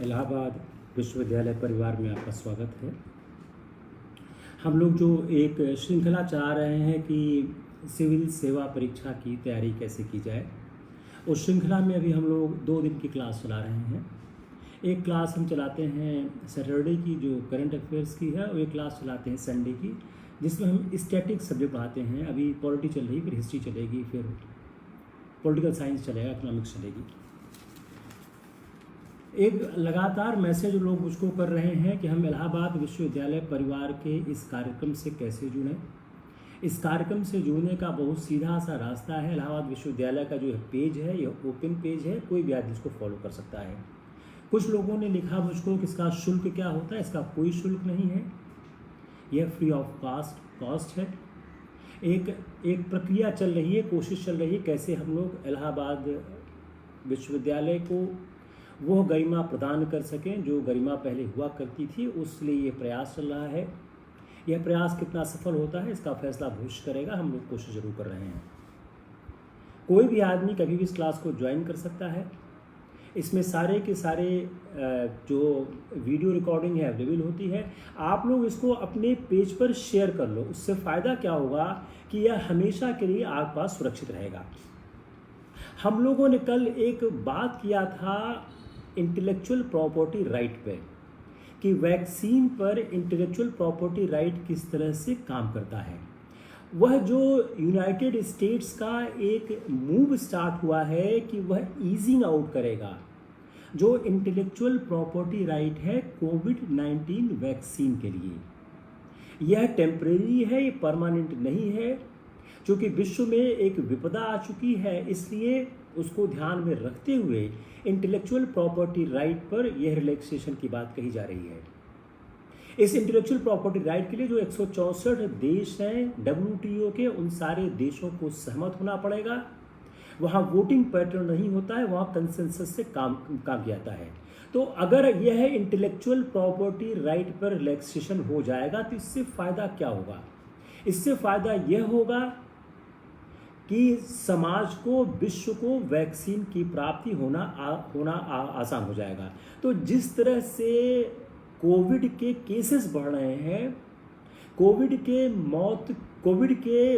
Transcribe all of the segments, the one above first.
इलाहाबाद विश्वविद्यालय परिवार में आपका स्वागत है। हम लोग जो एक श्रृंखला चला रहे हैं कि सिविल सेवा परीक्षा की तैयारी कैसे की जाए, उस श्रृंखला में अभी हम लोग 2 दिन की क्लास चला रहे हैं। एक क्लास हम चलाते हैं सैटरडे की जो करंट अफेयर्स की है, और एक क्लास चलाते हैं संडे की जिसमें हम स्टैटिक सब्जेक्ट पढ़ाते हैं। अभी पॉलिटी चल रही, फिर हिस्ट्री चलेगी, फिर पॉलिटिकल साइंस चलेगा, इकोनॉमिक्स चलेगी। एक लगातार मैसेज लोग मुझको कर रहे हैं कि हम इलाहाबाद विश्वविद्यालय परिवार के इस कार्यक्रम से कैसे जुड़ें। इस कार्यक्रम से जुड़ने का बहुत सीधा सा रास्ता है। इलाहाबाद विश्वविद्यालय का जो पेज है यह ओपन पेज है, कोई भी आदमी इसको फॉलो कर सकता है। कुछ लोगों ने लिखा मुझको कि इसका शुल्क क्या होता है। इसका कोई शुल्क नहीं है, यह फ्री ऑफ कॉस्ट है। एक प्रक्रिया चल रही है, कोशिश चल रही है कैसे हम लोग इलाहाबाद विश्वविद्यालय को वो गरिमा प्रदान कर सकें जो गरिमा पहले हुआ करती थी। उसलिए ये प्रयास चल रहा है। यह प्रयास कितना सफल होता है इसका फैसला भविष्य करेगा। हम लोग कोशिश जरूर कर रहे हैं। कोई भी आदमी कभी भी इस क्लास को ज्वाइन कर सकता है। इसमें सारे के सारे जो वीडियो रिकॉर्डिंग है अवेलेबल होती है। आप लोग इसको अपने पेज पर शेयर कर लो। उससे फ़ायदा क्या होगा कि यह हमेशा के लिए आपके पास सुरक्षित रहेगा। हम लोगों ने कल एक बात किया था इंटेलेक्चुअल प्रॉपर्टी राइट पे, कि वैक्सीन पर इंटेलेक्चुअल प्रॉपर्टी राइट किस तरह से काम करता है। वह जो यूनाइटेड स्टेट्स का एक मूव स्टार्ट हुआ है कि वह ईजिंग आउट करेगा जो इंटेलेक्चुअल प्रॉपर्टी राइट है कोविड-19 वैक्सीन के लिए। यह टेम्परेरी है, ये परमानेंट नहीं है। क्योंकि विश्व में एक विपदा आ चुकी है, इसलिए उसको ध्यान में रखते हुए इंटेलेक्चुअल प्रॉपर्टी राइट पर यह रिलैक्सेशन की बात कही जा रही है। इस इंटेलेक्चुअल प्रॉपर्टी राइट के लिए जो 164 देश हैं WTO के, उन सारे देशों को सहमत होना पड़ेगा। वहाँ वोटिंग पैटर्न नहीं होता है, वहाँ कंसेंसस से काम किया जाता है। तो अगर यह इंटेलेक्चुअल प्रॉपर्टी राइट पर रिलैक्सेशन हो जाएगा तो इससे फ़ायदा क्या होगा? इससे फ़ायदा यह होगा कि समाज को, विश्व को वैक्सीन की प्राप्ति होना आसान हो जाएगा। तो जिस तरह से कोविड के केसेस बढ़ रहे हैं, कोविड के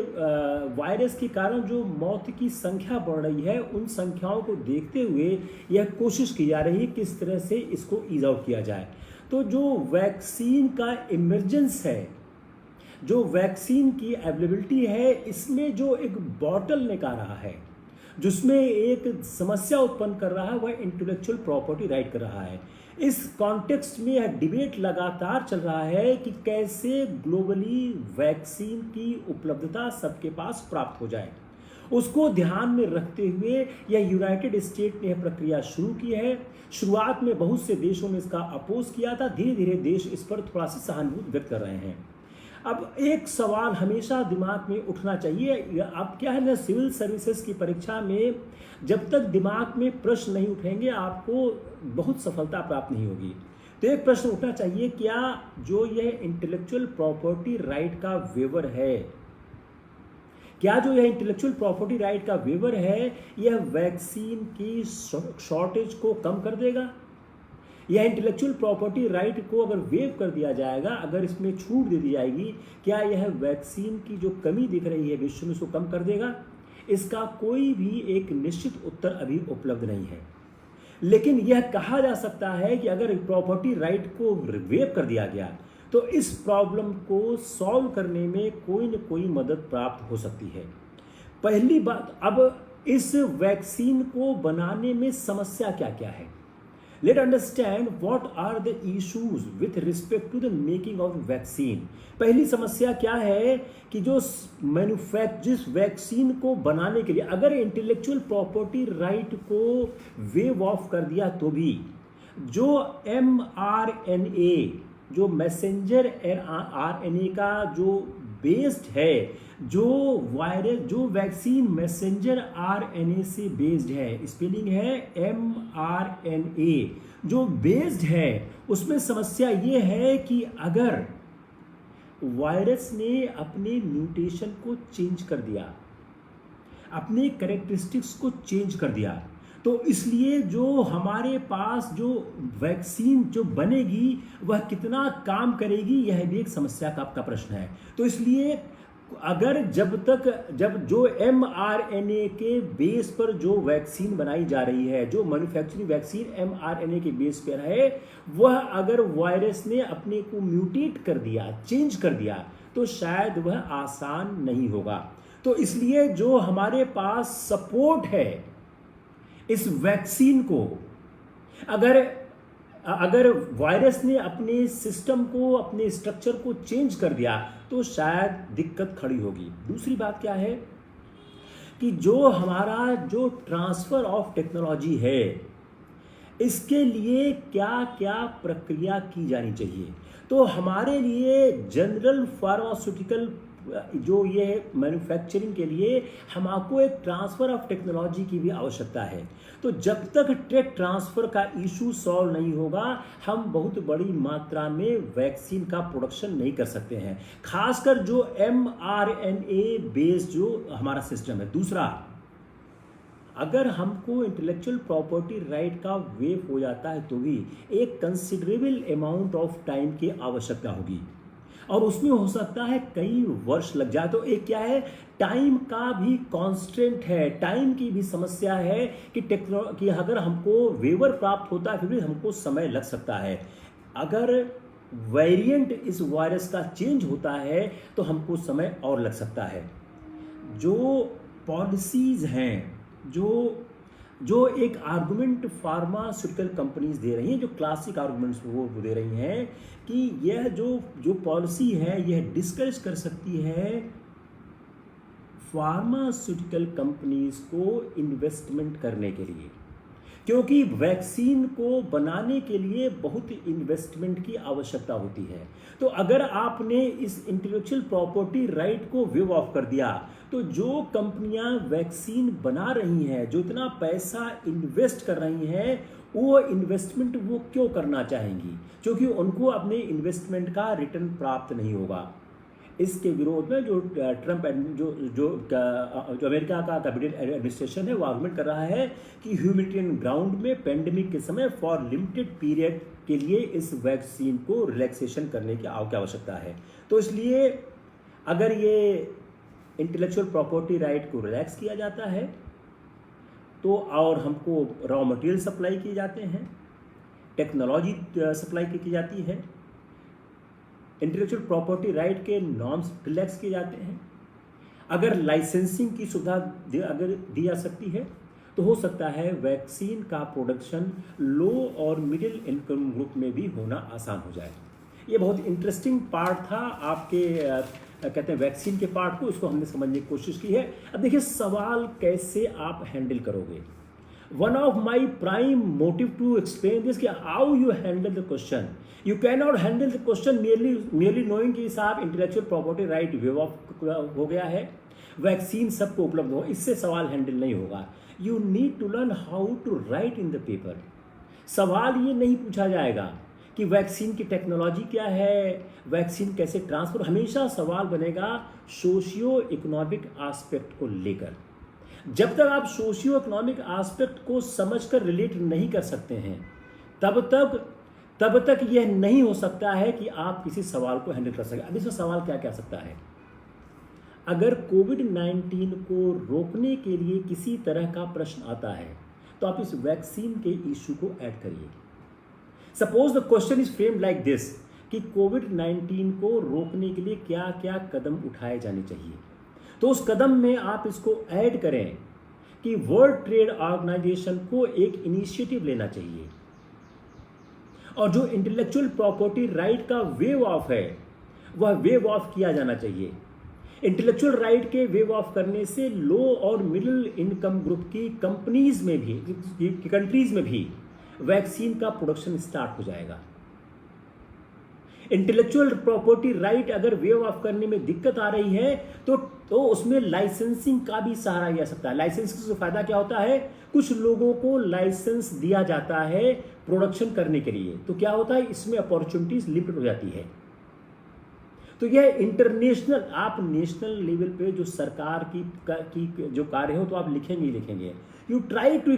वायरस के कारण जो मौत की संख्या बढ़ रही है, उन संख्याओं को देखते हुए यह कोशिश की जा रही है किस तरह से इसको ईज आउट किया जाए। तो जो वैक्सीन का इमरजेंस है, जो वैक्सीन की अवेलेबिलिटी है, इसमें जो एक बॉटलनेक आ रहा है, जिसमें एक समस्या उत्पन्न कर रहा है, वह इंटेलेक्चुअल प्रॉपर्टी राइट कर रहा है। इस कॉन्टेक्स्ट में यह डिबेट लगातार चल रहा है कि कैसे ग्लोबली वैक्सीन की उपलब्धता सबके पास प्राप्त हो जाए। उसको ध्यान में रखते हुए यह यूनाइटेड स्टेट ने यह प्रक्रिया शुरू की है। शुरुआत में बहुत से देशों ने इसका अपोज किया था, धीरे धीरे देश इस पर थोड़ा सा सहानुभूति व्यक्त कर रहे हैं। अब एक सवाल हमेशा दिमाग में उठना चाहिए। अब क्या है ना, सिविल सर्विसेज की परीक्षा में जब तक दिमाग में प्रश्न नहीं उठेंगे आपको बहुत सफलता प्राप्त नहीं होगी। तो एक प्रश्न उठना चाहिए, क्या जो यह इंटेलेक्चुअल प्रॉपर्टी राइट का वेवर है, क्या जो यह इंटेलेक्चुअल प्रॉपर्टी राइट का वेवर है, यह वैक्सीन की शॉर्टेज को कम कर देगा? यह इंटेलेक्चुअल प्रॉपर्टी राइट को अगर वेव कर दिया जाएगा, अगर इसमें छूट दे दी जाएगी, क्या यह वैक्सीन की जो कमी दिख रही है विश्व में उसको कम कर देगा? इसका कोई भी एक निश्चित उत्तर अभी उपलब्ध नहीं है। लेकिन यह कहा जा सकता है कि अगर प्रॉपर्टी राइट को वेव कर दिया गया तो इस प्रॉब्लम को सॉल्व करने में कोई न कोई मदद प्राप्त हो सकती है। पहली बात, अब इस वैक्सीन को बनाने में समस्या क्या क्या है। Let's understand what are the issues with respect to the making of vaccine. पहली समस्या क्या है कि जो जिस वैक्सीन को बनाने के लिए अगर इंटेलेक्चुअल प्रॉपर्टी राइट को वेव ऑफ कर दिया तो भी जो mRNA, जो मैसेंजर RNA का जो बेस्ड है, जो वायरस, जो वैक्सीन मैसेंजर RNA से बेस्ड है, स्पेलिंग है mRNA, जो बेस्ड है, उसमें समस्या ये है कि अगर वायरस ने अपने म्यूटेशन को चेंज कर दिया, अपने कैरेक्टरिस्टिक्स को चेंज कर दिया, तो इसलिए जो हमारे पास जो वैक्सीन जो बनेगी वह कितना काम करेगी, यह भी एक समस्या का प्रश्न है। तो इसलिए अगर जब जो mRNA के बेस पर जो वैक्सीन बनाई जा रही है, जो मैन्युफैक्चरिंग वैक्सीन mRNA के बेस पर है, वह अगर वायरस ने अपने को म्यूटेट कर दिया, चेंज कर दिया, तो शायद वह आसान नहीं होगा। तो इसलिए जो हमारे पास सपोर्ट है इस वैक्सीन को, अगर वायरस ने अपने सिस्टम को, अपने स्ट्रक्चर को चेंज कर दिया, तो शायद दिक्कत खड़ी होगी। दूसरी बात क्या है कि जो हमारा जो ट्रांसफर ऑफ टेक्नोलॉजी है, इसके लिए क्या क्या प्रक्रिया की जानी चाहिए। तो हमारे लिए जनरल फार्मास्यूटिकल जो ये मैन्युफैक्चरिंग के लिए हमको एक ट्रांसफ़र ऑफ टेक्नोलॉजी की भी आवश्यकता है। तो जब तक टेक ट्रांसफ़र का इशू सॉल्व नहीं होगा, हम बहुत बड़ी मात्रा में वैक्सीन का प्रोडक्शन नहीं कर सकते हैं, खासकर जो mRNA बेस्ड जो हमारा सिस्टम है। दूसरा, अगर हमको इंटेलेक्चुअल प्रॉपर्टी राइट का वेव हो जाता है तो भी एक कंसिडरेबल अमाउंट ऑफ टाइम की आवश्यकता होगी, और उसमें हो सकता है कई वर्ष लग जाए। तो एक क्या है, टाइम का भी कॉन्स्टेंट है, टाइम की भी समस्या है कि अगर हमको वेवर प्राप्त होता है फिर भी हमको समय लग सकता है। अगर वेरिएंट इस वायरस का चेंज होता है तो हमको समय और लग सकता है। जो पॉलिसीज़ हैं, जो एक आर्गुमेंट फार्मास्यूटिकल कंपनीज दे रही हैं, जो क्लासिक आर्गुमेंट्स वो दे रही हैं कि यह जो पॉलिसी है यह डिस्करेज कर सकती है फार्मास्यूटिकल कंपनीज को इन्वेस्टमेंट करने के लिए, क्योंकि वैक्सीन को बनाने के लिए बहुत इन्वेस्टमेंट की आवश्यकता होती है। तो अगर आपने इस इंटेलेक्चुअल प्रॉपर्टी राइट को वेव ऑफ कर दिया, तो जो कंपनियां वैक्सीन बना रही हैं, जो इतना पैसा इन्वेस्ट कर रही हैं, वो इन्वेस्टमेंट वो क्यों करना चाहेंगी? क्योंकि उनको अपने इन्वेस्टमेंट का रिटर्न प्राप्त नहीं होगा। इसके विरोध में जो ट्रंप जो अमेरिका का कैबिनेट एडमिनिस्ट्रेशन है, वो आर्गुमेंट कर रहा है कि ह्यूमैनिटेरियन ग्राउंड में पेंडेमिक के समय फॉर लिमिटेड पीरियड के लिए इस वैक्सीन को रिलैक्सेशन करने की आवश्यकता है। तो इसलिए अगर ये इंटेलेक्चुअल प्रॉपर्टी राइट को रिलैक्स किया जाता है तो, और हमको रॉ मटेरियल सप्लाई किए जाते हैं, टेक्नोलॉजी सप्लाई की जाती है, इंटेलेक्चुअल प्रॉपर्टी राइट के नॉर्म्स रिलैक्स किए जाते हैं, अगर लाइसेंसिंग की सुविधा अगर दी जा सकती है, तो हो सकता है वैक्सीन का प्रोडक्शन लो और मिडिल इनकम ग्रुप में भी होना आसान हो जाए। ये बहुत इंटरेस्टिंग पार्ट था आपके कहते हैं वैक्सीन के पार्ट को, इसको हमने समझने की कोशिश की है। अब देखिए सवाल कैसे आप हैंडल करोगे। One of my prime motive to explain this कि how you handle the question. You cannot handle the question merely knowing कि साहब intellectual property right wave of हो गया है, वैक्सीन सबको उपलब्ध हो, इससे सवाल हैंडल नहीं होगा। You need to learn how to write in the paper. सवाल ये नहीं पूछा जाएगा कि वैक्सीन की टेक्नोलॉजी क्या है, वैक्सीन कैसे ट्रांसफर, हमेशा सवाल बनेगा सोशियो इकोनॉमिक एस्पेक्ट को लेकर। जब तक आप सोशियो इकोनॉमिक एस्पेक्ट को समझकर रिलेट नहीं कर सकते हैं, तब तक यह नहीं हो सकता है कि आप किसी सवाल को हैंडल कर सकें। अब इसमें सवाल क्या क्या सकता है, अगर कोविड-19 को रोकने के लिए किसी तरह का प्रश्न आता है तो आप इस वैक्सीन के इशू को ऐड करिए। Suppose the question is framed like this कि कोविड-19 को रोकने के लिए क्या क्या कदम उठाए जाने चाहिए, तो उस कदम में आप इसको ऐड करें कि वर्ल्ड ट्रेड ऑर्गेनाइजेशन को एक इनिशिएटिव लेना चाहिए, और जो इंटेलेक्चुअल प्रॉपर्टी राइट का वेव ऑफ है वह वेव ऑफ किया जाना चाहिए। इंटेलेक्चुअल राइट के वेव ऑफ करने से लो और मिडिल इनकम ग्रुप की कंपनीज में भी, कंट्रीज में भी वैक्सीन का प्रोडक्शन स्टार्ट हो जाएगा। इंटेलेक्चुअल प्रॉपर्टी राइट अगर वेव ऑफ करने में दिक्कत आ रही है तो उसमें लाइसेंसिंग का भी सहारा लिया सकता है। लाइसेंसिंग से फायदा क्या होता है, कुछ लोगों को लाइसेंस दिया जाता है प्रोडक्शन करने के लिए, तो क्या होता है इसमें अपॉर्चुनिटीज लिमिटेड हो जाती है। तो यह इंटरनेशनल, आप नेशनल लेवल पे जो सरकार की जो कार्य हो तो आप लिखेंगे ही लिखेंगे, you try to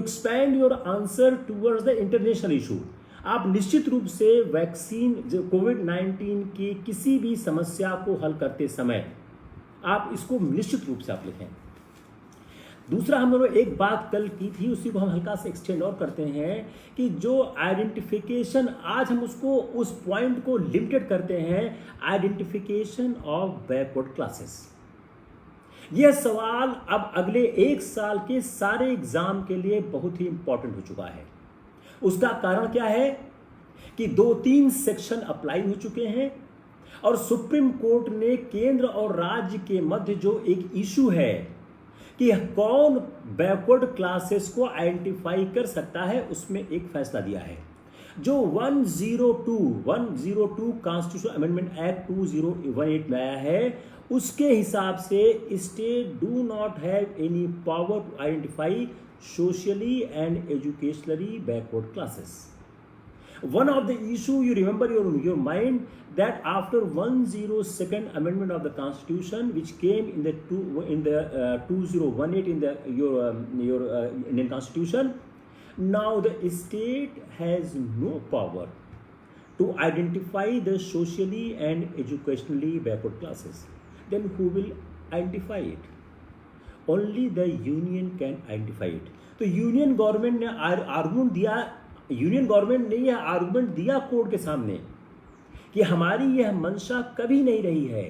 expand your answer towards the international issue. आप निश्चित रूप से वैक्सीन कोविड-19 की किसी भी समस्या को हल करते समय आप इसको निश्चित रूप से आप लिखें। दूसरा, हम लोगों ने एक बात कल की थी, उसी को हम हल्का से एक्सटेंड और करते हैं कि जो आइडेंटिफिकेशन, आज हम उसको उस पॉइंट को लिमिटेड करते हैं, आइडेंटिफिकेशन ऑफ बैकवर्ड क्लासेस। यह सवाल अब अगले एक साल के सारे एग्जाम के लिए बहुत ही इंपॉर्टेंट हो चुका है। उसका कारण क्या है कि 2-3 सेक्शन अप्लाई हो चुके हैं और सुप्रीम कोर्ट ने केंद्र और राज्य के मध्य जो एक इशू है कि कौन बैकवर्ड क्लासेस को आइडेंटिफाई कर सकता है, उसमें एक फैसला दिया है। जो 102 कॉन्स्टिट्यूशन अमेंडमेंट एक्ट 2018 में आया है, उसके हिसाब से state do not have any power to identify socially and educationally backward classes. One of the issue you remember your mind that after 102nd amendment of the Constitution, which came in the 2018 in the your Indian Constitution, now the state has no power to identify the socially and educationally backward classes. Then who will identify it? Only the union can identify it. तो union government ने argument दिया, union government ने यह argument दिया court के सामने कि हमारी यह मंशा कभी नहीं रही है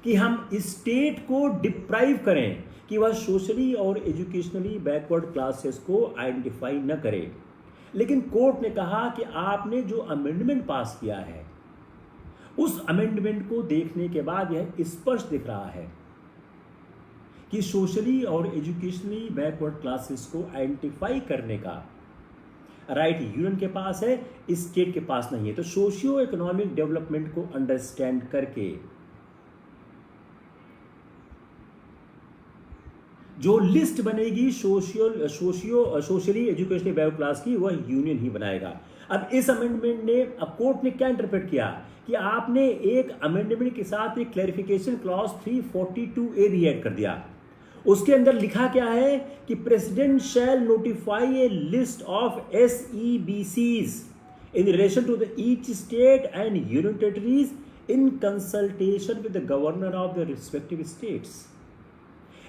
कि हम स्टेट को डिप्राइव करें कि वह सोशली और एजुकेशनली बैकवर्ड क्लासेस को आइडेंटिफाई न करे। लेकिन कोर्ट ने कहा कि आपने जो अमेंडमेंट पास किया है, उस अमेंडमेंट को देखने के बाद यह स्पष्ट दिख रहा है कि सोशली और एजुकेशनली बैकवर्ड क्लासेस को आइडेंटिफाई करने का राइट यूनियन के पास है, स्टेट के पास नहीं है। तो सोशियो इकोनॉमिक डेवलपमेंट को अंडरस्टैंड करके जो लिस्ट बनेगी सोशली एजुकेशनली बैकवर्ड क्लास की, वह यूनियन ही बनाएगा। अब इस अमेंडमेंट ने, अब कोर्ट ने क्या इंटरप्रेट किया कि आपने एक अमेंडमेंट के साथ एक क्लैरिफिकेशन क्लॉज 342A भी ऐड कर दिया। उसके अंदर लिखा क्या है कि president shell notify A list of SEBCs in relation to each state and union territories in consultation with the governor of the respective states.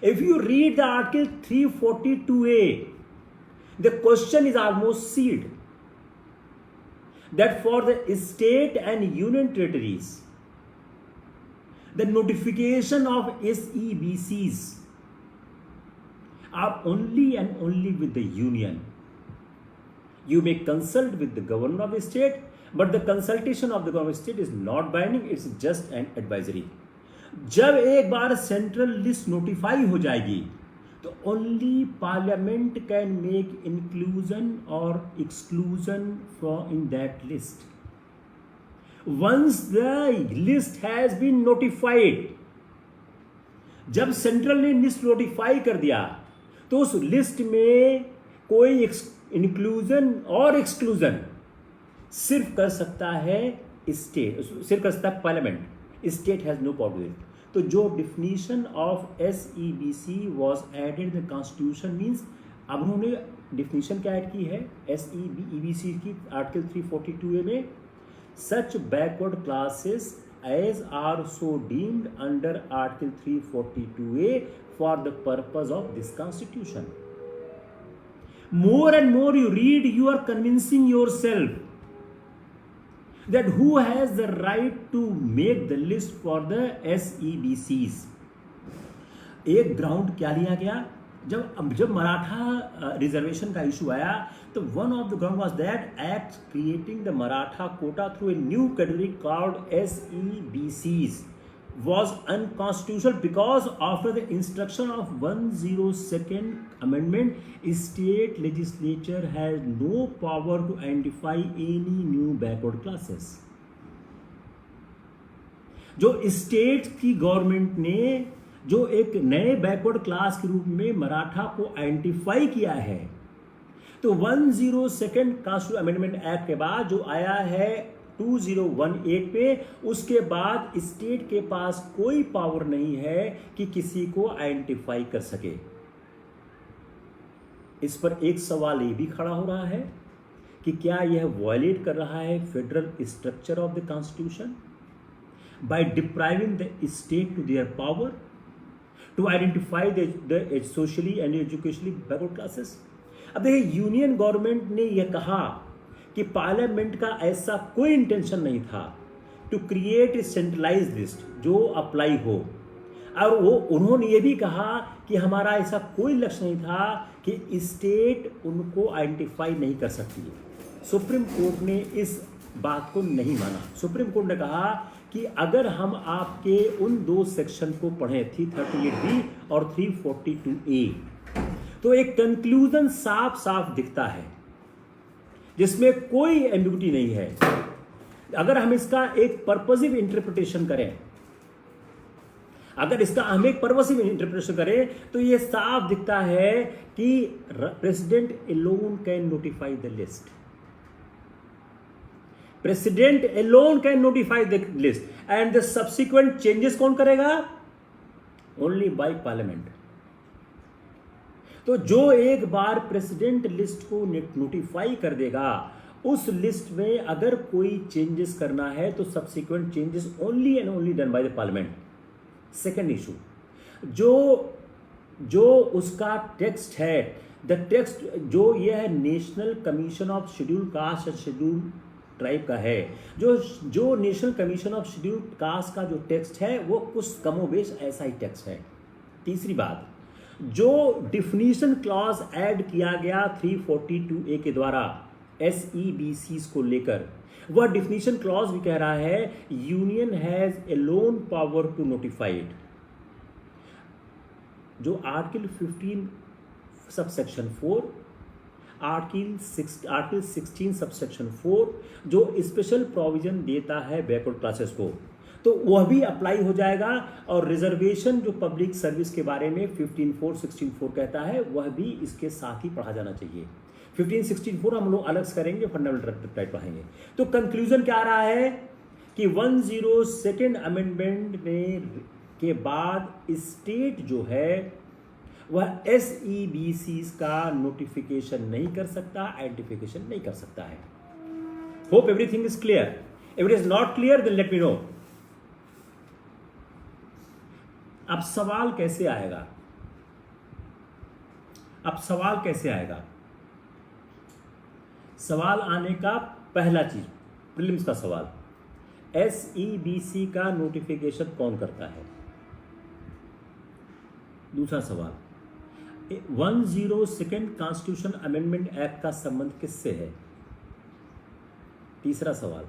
If you read the article 342A, the question is almost sealed that for the state and union territories, the notification of SEBCs are only and only with the union. You may consult with the governor of the state, but the consultation of the governor of the state is not binding, it's just an advisory. जब एक बार central list notify हो जाएगी तो only parliament can make inclusion और exclusion from in that list. Once the list has been notified, जब central ने list notify कर दिया तो उस लिस्ट में कोई इंक्लूजन और एक्सक्लूजन सिर्फ कर सकता है स्टेट, सिर्फ कर सकता है parliament, state has no power. तो जो definition of SEBC was added in the constitution means, अब उन्होंने डिफिनीशन क्या ऐड की है SEBC की आर्टिकल 342A में, such backward classes as are so deemed under article 342A for the purpose of this constitution. More and more you read, you are convincing yourself that who has the right to make the list for the SEBCs. एक ground क्या लिया गया, जब Maratha reservation का issue आया तो one of the ground was that act creating the Maratha quota through a new category called SEBCs was unconstitutional because after the instruction of 102nd amendment, state legislature has no power to identify any new backward classes. जो state की government ने जो एक नए backward class के रूप में मराठा को आइडेंटिफाई किया है, तो 102nd कॉन्स्टिट्यूशन अमेंडमेंट एक्ट के बाद जो आया है 2018 पे, उसके बाद स्टेट के पास कोई पावर नहीं है कि किसी को आइडेंटिफाई कर सके। इस पर एक सवाल ये भी खड़ा हो रहा है कि क्या यह वायलेट कर रहा है federal structure of the constitution by depriving the state to their power to identify the socially and educationally backward classes. अब देखिए, यूनियन गवर्नमेंट ने यह कहा कि पार्लियामेंट का ऐसा कोई इंटेंशन नहीं था to create a centralize list जो अप्लाई हो, और वो उन्होंने ये भी कहा कि हमारा ऐसा कोई लक्ष्य नहीं था कि स्टेट उनको आइडेंटिफाई नहीं कर सकती है। सुप्रीम कोर्ट ने इस बात को नहीं माना। सुप्रीम कोर्ट ने कहा कि अगर हम आपके उन दो सेक्शन को पढ़ें 338B और 342A, तो एक कंक्लूजन साफ साफ दिखता है जिसमें कोई एम्बिग्यूटी नहीं है। अगर हम इसका एक पर्पसिव इंटरप्रिटेशन करें, तो यह साफ दिखता है कि president alone can notify the list. President alone can notify the list and the subsequent changes कौन करेगा? Only by parliament. तो जो एक बार प्रेसिडेंट लिस्ट को नोटिफाई कर देगा, उस लिस्ट में अगर कोई चेंजेस करना है तो subsequent changes only and only done by the parliament. Second issue, जो उसका टेक्स्ट है, द टेक्स्ट जो यह national commission of schedule caste and schedule tribe का है, जो national commission of schedule caste का जो टेक्स्ट है वो कुछ कमोबेश ऐसा ही टेक्स्ट है। तीसरी बात, जो डिफिनीशन क्लॉज ऐड किया गया 342A के द्वारा SEBCs को लेकर, वह डिफिनीशन क्लॉज भी कह रहा है union has alone power to notify it. जो आर्टिकल 15 सबसेक्शन 4, आर्टिकल 16 सबसेक्शन 4 जो स्पेशल प्रोविजन देता है बैकवर्ड क्लासेस को, तो वह भी अप्लाई हो जाएगा। और रिजर्वेशन जो पब्लिक सर्विस के बारे में 15(4), 16(4) कहता है, वह भी इसके साथ ही पढ़ा जाना चाहिए। 15, 16(4) हम लोग अलग करेंगे, फंडामेंटल राइट पढ़ेंगे। तो कंक्लूजन क्या आ रहा है कि 102nd अमेंडमेंट के बाद स्टेट जो है वह SEBCs का नोटिफिकेशन नहीं कर सकता, आइडेंटिफिकेशन नहीं कर सकता है। Hope everything is clear. If it is not clear then let me know. अब सवाल कैसे आएगा? सवाल आने का पहला चीज, प्रीलिम्स का सवाल, SEBC का नोटिफिकेशन कौन करता है? दूसरा सवाल, 102nd कॉन्स्टिट्यूशन अमेंडमेंट एक्ट का संबंध किससे है? तीसरा सवाल,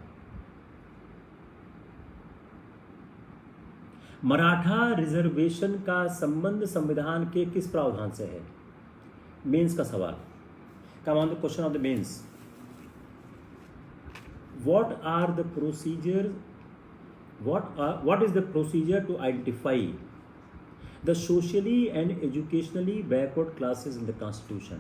मराठा रिजर्वेशन का संबंध संविधान के किस प्रावधान से है? मेंस का सवाल। Come on the question of the mains. What is the procedure to identify the socially and educationally backward classes in the Constitution?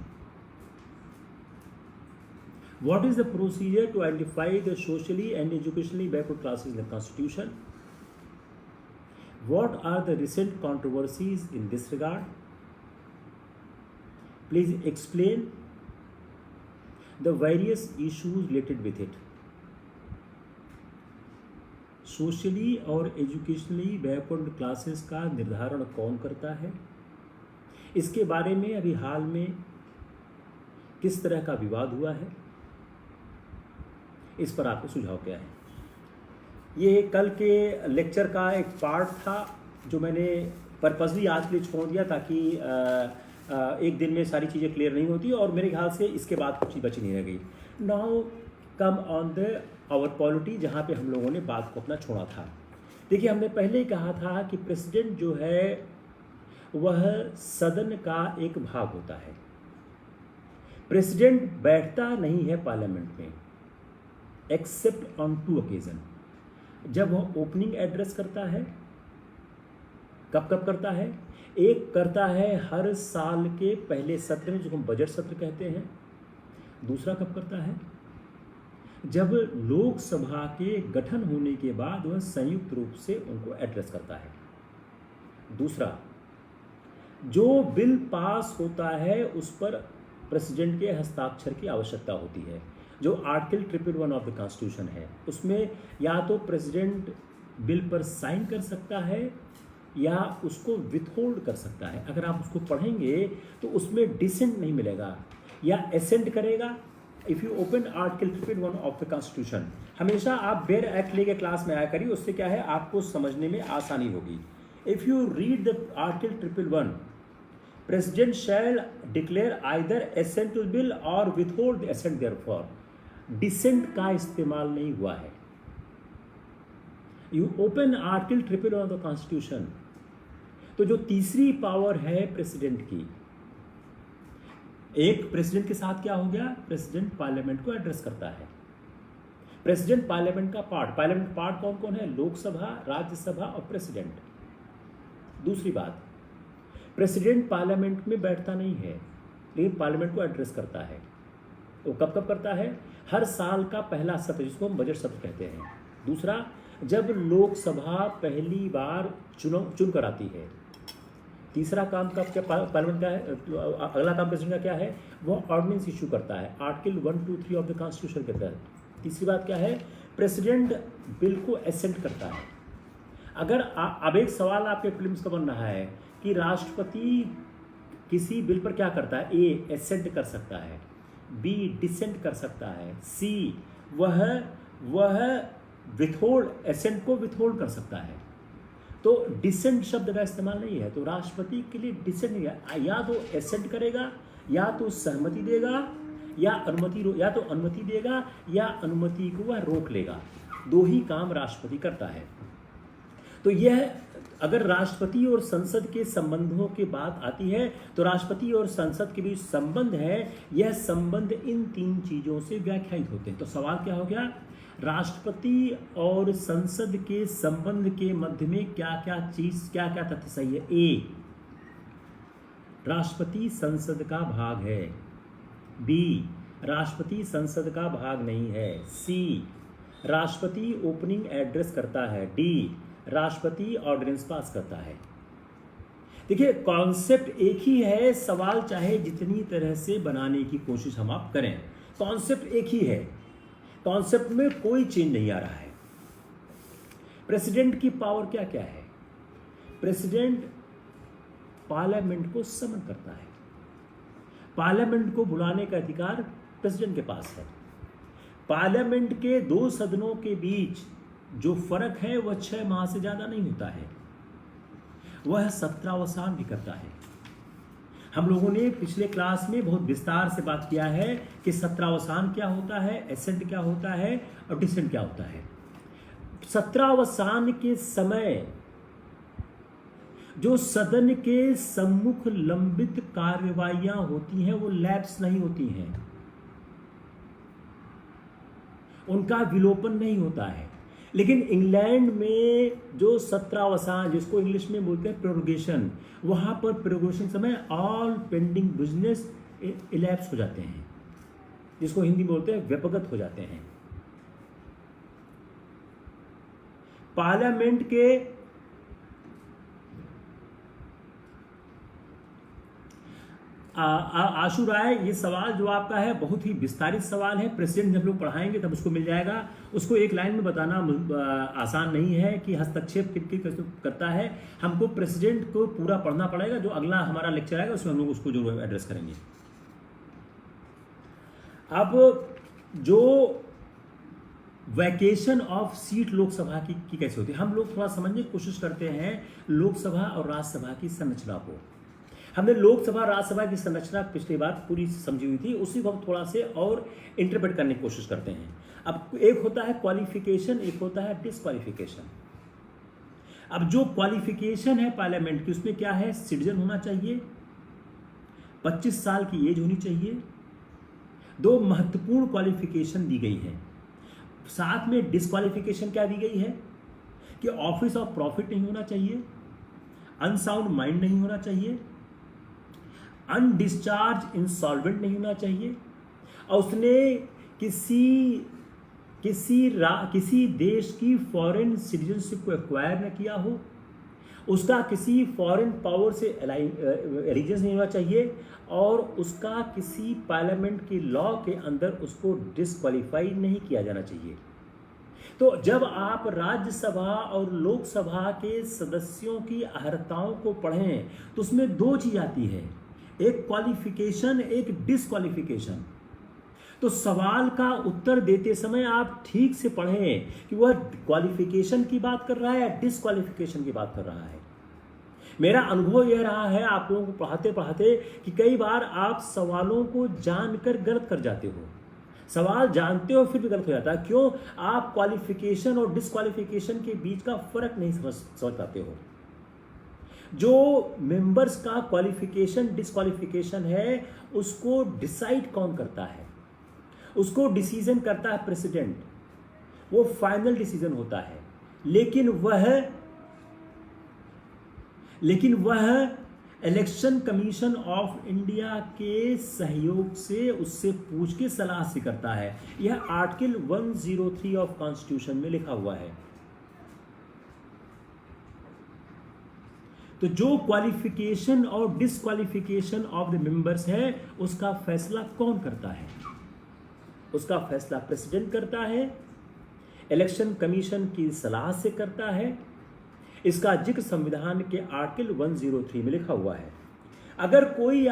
What is the procedure to identify the socially and educationally backward classes in the Constitution? What are the recent controversies in this regard? Please explain the various issues related with it. Socially और educationally backward classes का निर्धारण कौन करता है? इसके बारे में अभी हाल में किस तरह का विवाद हुआ है? इस पर आपके सुझाव क्या है? ये कल के लेक्चर का एक पार्ट था जो मैंने पर्पसली आज के लिए छोड़ दिया ताकि एक दिन में सारी चीज़ें क्लियर नहीं होती, और मेरे ख्याल से इसके बाद कुछ बची नहीं रह गई। Now come on the our polity, जहाँ पे हम लोगों ने बात को अपना छोड़ा था। देखिए, हमने पहले ही कहा था कि प्रेसिडेंट जो है वह सदन का एक भाग होता है। प्रेसिडेंट बैठता नहीं है पार्लियामेंट में एक्सेप्ट ऑन 2 ओकेजन। जब वह ओपनिंग एड्रेस करता है, कब करता है? एक करता है हर साल के पहले सत्र में, जिसको हम बजट सत्र कहते हैं। दूसरा कब करता है? जब लोकसभा के गठन होने के बाद वह संयुक्त रूप से उनको एड्रेस करता है। दूसरा, जो बिल पास होता है उस पर प्रेसिडेंट के हस्ताक्षर की आवश्यकता होती है। जो आर्टिकल 111 ऑफ द कॉन्स्टिट्यूशन है उसमें या तो प्रेसिडेंट बिल पर साइन कर सकता है या उसको विथहोल्ड कर सकता है। अगर आप उसको पढ़ेंगे तो उसमें डिसेंट नहीं मिलेगा, या एसेंट करेगा। If you open article 111 of the constitution, हमेशा आप बेयर एक्ट लेके क्लास में आया करिए, उससे क्या है आपको समझने में आसानी होगी। If you read the article 111, president shall declare either assent to bill और विथहोल्ड एसेंट देयरफॉर। डिसेंट का इस्तेमाल नहीं हुआ है। You open article 111 of the constitution, तो जो तीसरी पावर है प्रेसिडेंट की, एक प्रेसिडेंट के साथ क्या हो गया, प्रेसिडेंट पार्लियामेंट को एड्रेस करता है। प्रेसिडेंट पार्लियामेंट का पार्ट कौन कौन है, लोकसभा, राज्यसभा और प्रेसिडेंट। दूसरी बात, प्रेसिडेंट पार्लियामेंट में बैठता नहीं है लेकिन पार्लियामेंट को एड्रेस करता है। वो कब कब करता है, हर साल का पहला सत्र जिसको हम बजट सत्र कहते हैं। दूसरा, जब लोकसभा पहली बार चुन कर आती है। तीसरा काम का क्या पार्लियामेंट का है, अगला काम प्रेसिडेंट का क्या है, वो ऑर्डिनेंस इशू करता है आर्टिकल 1, 2, 3 ऑफ द कॉन्स्टिट्यूशन के तहत। तीसरी बात क्या है, प्रेसिडेंट बिल को एसेंट करता है। अगर अब एक सवाल आपके फिल्म का बन रहा है कि राष्ट्रपति किसी बिल पर क्या करता है, ए एसेंट कर सकता है, बी डिसेंट कर सकता है, सी वह विथहोल्ड एसेंट को विथहोल्ड कर सकता है। तो डिसेंट शब्द का इस्तेमाल नहीं है। तो राष्ट्रपति के लिए डिसेंट नहीं है, या तो एसेंट करेगा, या तो सहमति देगा, या अनुमति देगा, या अनुमति को वह रोक लेगा। दो ही काम राष्ट्रपति करता है। तो यह, अगर राष्ट्रपति और संसद के संबंधों की बात आती है तो राष्ट्रपति और संसद के बीच संबंध है, यह संबंध इन तीन चीजों से व्याख्यायित होते हैं। तो सवाल क्या हो गया, राष्ट्रपति और संसद के संबंध के मध्य में क्या क्या तथ्य सही है। ए, राष्ट्रपति संसद का भाग है। बी, राष्ट्रपति संसद का भाग नहीं है। सी, राष्ट्रपति ओपनिंग एड्रेस करता है। डी, राष्ट्रपति ऑर्डिनेंस पास करता है। देखिए, कॉन्सेप्ट एक ही है, सवाल चाहे जितनी तरह से बनाने की कोशिश हम आप करें, कॉन्सेप्ट एक ही है, कॉन्सेप्ट में कोई चेंज नहीं आ रहा है। प्रेसिडेंट की पावर क्या क्या है, प्रेसिडेंट पार्लियामेंट को समन करता है। पार्लियामेंट को बुलाने का अधिकार प्रेसिडेंट के पास है। पार्लियामेंट के दो सदनों के बीच जो फर्क है वह 6 माह से ज्यादा नहीं होता है। वह सत्रावसान भी करता है। हम लोगों ने पिछले क्लास में बहुत विस्तार से बात किया है कि सत्रावसान क्या होता है, एसेंट क्या होता है और डिसेंट क्या होता है। सत्रावसान के समय जो सदन के सम्मुख लंबित कार्यवाहियां होती हैं वो लैप्स नहीं होती हैं, उनका विलोपन नहीं होता है। लेकिन इंग्लैंड में जो सत्रावसान, जिसको इंग्लिश में बोलते हैं प्रोरोगेशन, वहां पर प्रोरोगेशन समय ऑल पेंडिंग बिजनेस इलैप्स हो जाते हैं, जिसको हिंदी में बोलते हैं व्यपगत हो जाते हैं। पार्लियामेंट के आशु राय, ये सवाल जो आपका है बहुत ही विस्तारित सवाल है। प्रेसिडेंट जब लोग पढ़ाएंगे तब उसको मिल जाएगा। उसको एक लाइन में बताना आसान नहीं है कि हस्तक्षेप किन करता है। हमको प्रेसिडेंट को पूरा पढ़ना पड़ेगा। जो अगला हमारा लेक्चर आएगा उसमें हम लोग उसको जरूर एड्रेस करेंगे। अब जो वैकेशन ऑफ सीट लोकसभा की कैसे होती है, हम लोग थोड़ा समझने की कोशिश करते हैं लोकसभा और राज्यसभा की संरचना को। हमने लोकसभा राज्यसभा की संरचना पिछली बार पूरी समझी हुई थी, उसी को हम थोड़ा से और इंटरप्रेट करने की कोशिश करते हैं। अब एक होता है क्वालिफिकेशन, एक होता है डिसक्वालिफिकेशन। अब जो क्वालिफिकेशन है पार्लियामेंट की, उसमें क्या है, सिटीजन होना चाहिए, 25 साल की एज होनी चाहिए। दो महत्वपूर्ण क्वालिफिकेशन दी गई है। साथ में डिसक्वालिफिकेशन क्या दी गई है कि ऑफिस ऑफ प्रॉफिट नहीं होना चाहिए, अनसाउंड माइंड नहीं होना चाहिए, अनडिस्चार्ज इंसॉल्वेंट नहीं होना चाहिए, और उसने किसी देश की फॉरेन सिटीजनशिप को एक्वायर न किया हो, उसका किसी फॉरेन पावर से एलिजेंस नहीं होना चाहिए, और उसका किसी पार्लियामेंट की लॉ के अंदर उसको डिस्क्वालीफाई नहीं किया जाना चाहिए। तो जब आप राज्यसभा और लोकसभा के सदस्यों की अर्हताओं को पढ़ें तो उसमें दो चीज आती है, एक क्वालिफिकेशन, एक डिस्क्वालिफिकेशन। तो सवाल का उत्तर देते समय आप ठीक से पढ़ें कि वह क्वालिफिकेशन की बात कर रहा है या डिस्क्वालिफिकेशन की बात कर रहा है। मेरा अनुभव यह रहा है आप लोगों को पढ़ाते पढ़ाते कि कई बार आप सवालों को जानकर गलत कर जाते हो, सवाल जानते हो फिर भी गलत हो जाता है। क्यों? आप क्वालिफिकेशन और डिस्क्वालिफिकेशन के बीच का फर्क नहीं समझ पाते हो। जो मेंबर्स का क्वालिफिकेशन डिस्क्वालिफिकेशन है उसको डिसाइड कौन करता है? उसको डिसीजन करता है प्रेसिडेंट, वो फाइनल डिसीजन होता है। लेकिन वह इलेक्शन कमीशन ऑफ इंडिया के सहयोग से उससे पूछ के सलाह से करता है। यह आर्टिकल 103 ऑफ कॉन्स्टिट्यूशन में लिखा हुआ है। तो जो क्वालिफिकेशन और डिस्क्वालिफिकेशन ऑफ द मेंबर्स है उसका फैसला कौन करता है? उसका फैसला प्रेसिडेंट करता है, इलेक्शन कमीशन की सलाह से करता है। इसका जिक्र संविधान के आर्टिकल 103 में लिखा हुआ है। अगर कोई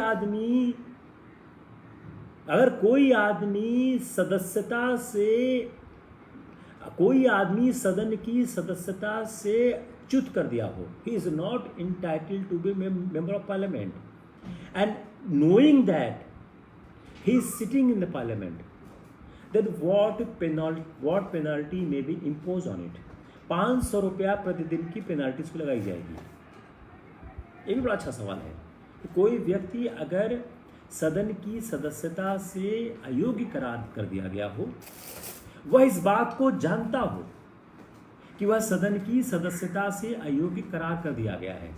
आदमी सदन की सदस्यता से च्युत कर दिया हो, he is not entitled to be member of parliament, and knowing that he is sitting in the parliament, then what penalty may be imposed on it? 500 रुपया प्रतिदिन की पेनाल्टी उसको लगाई जाएगी। ये भी बड़ा अच्छा सवाल है कि कोई व्यक्ति अगर सदन की सदस्यता से अयोग्य करार कर दिया गया हो, वह इस बात को जानता हो कि वह सदन की सदस्यता से अयोग्य करार कर दिया गया है,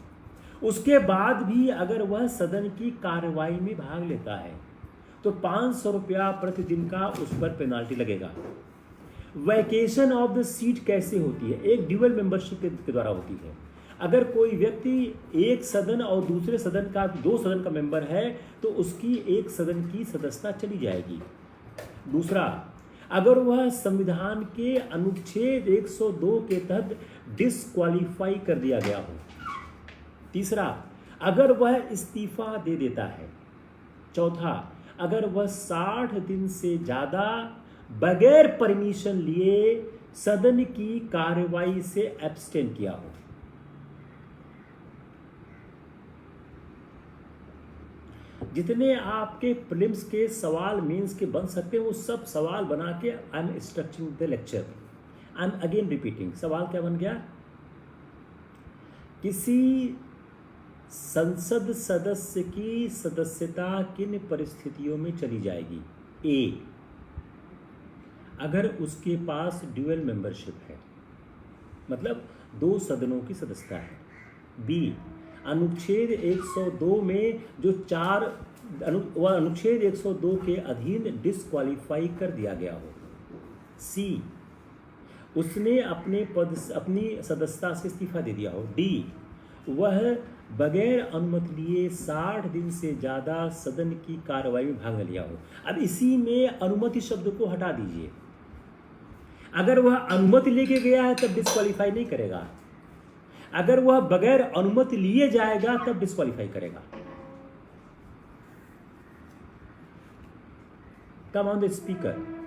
उसके बाद भी अगर वह सदन की कार्रवाई में भाग लेता है तो 500 रुपया प्रतिदिन का उस पर पेनाल्टी लगेगा। वैकेशन ऑफ द सीट कैसे होती है? एक ड्यूअल मेंबरशिप के द्वारा होती है। अगर कोई व्यक्ति एक सदन और दूसरे सदन का, दो सदन का मेंबर है तो उसकी एक सदन की सदस्यता चली जाएगी। दूसरा, अगर वह संविधान के अनुच्छेद 102 के तहत डिस्क्वालीफाई कर दिया गया हो। तीसरा, अगर वह इस्तीफा दे देता है। चौथा, अगर वह 60 दिन से ज्यादा बगैर परमिशन लिए सदन की कार्रवाई से एब्सटेन किया हो। जितने आपके प्रीलिम्स के सवाल मेंस के बन सकते हैं वो सब सवाल बना के I am structuring the lecture. I am again repeating. सवाल क्या बन गया? किसी संसद सदस्य की सदस्यता किन परिस्थितियों में चली जाएगी? ए, अगर उसके पास ड्यूअल मेंबरशिप है, मतलब दो सदनों की सदस्यता है। बी, अनुच्छेद 102 में जो अनुच्छेद 102 के अधीन डिस्क्वालीफाई कर दिया गया हो। सी, उसने अपनी सदस्यता से इस्तीफा दे दिया हो। डी, वह बगैर अनुमति लिए 60 दिन से ज़्यादा सदन की कार्रवाई में भाग न लिया हो। अब इसी में अनुमति शब्द को हटा दीजिए। अगर वह अनुमति लेके गया है तब डिस्क्वालीफाई नहीं करेगा, अगर वह बगैर अनुमति लिए जाएगा तब डिस्क्वालीफाई करेगा। कम ऑन द स्पीकर।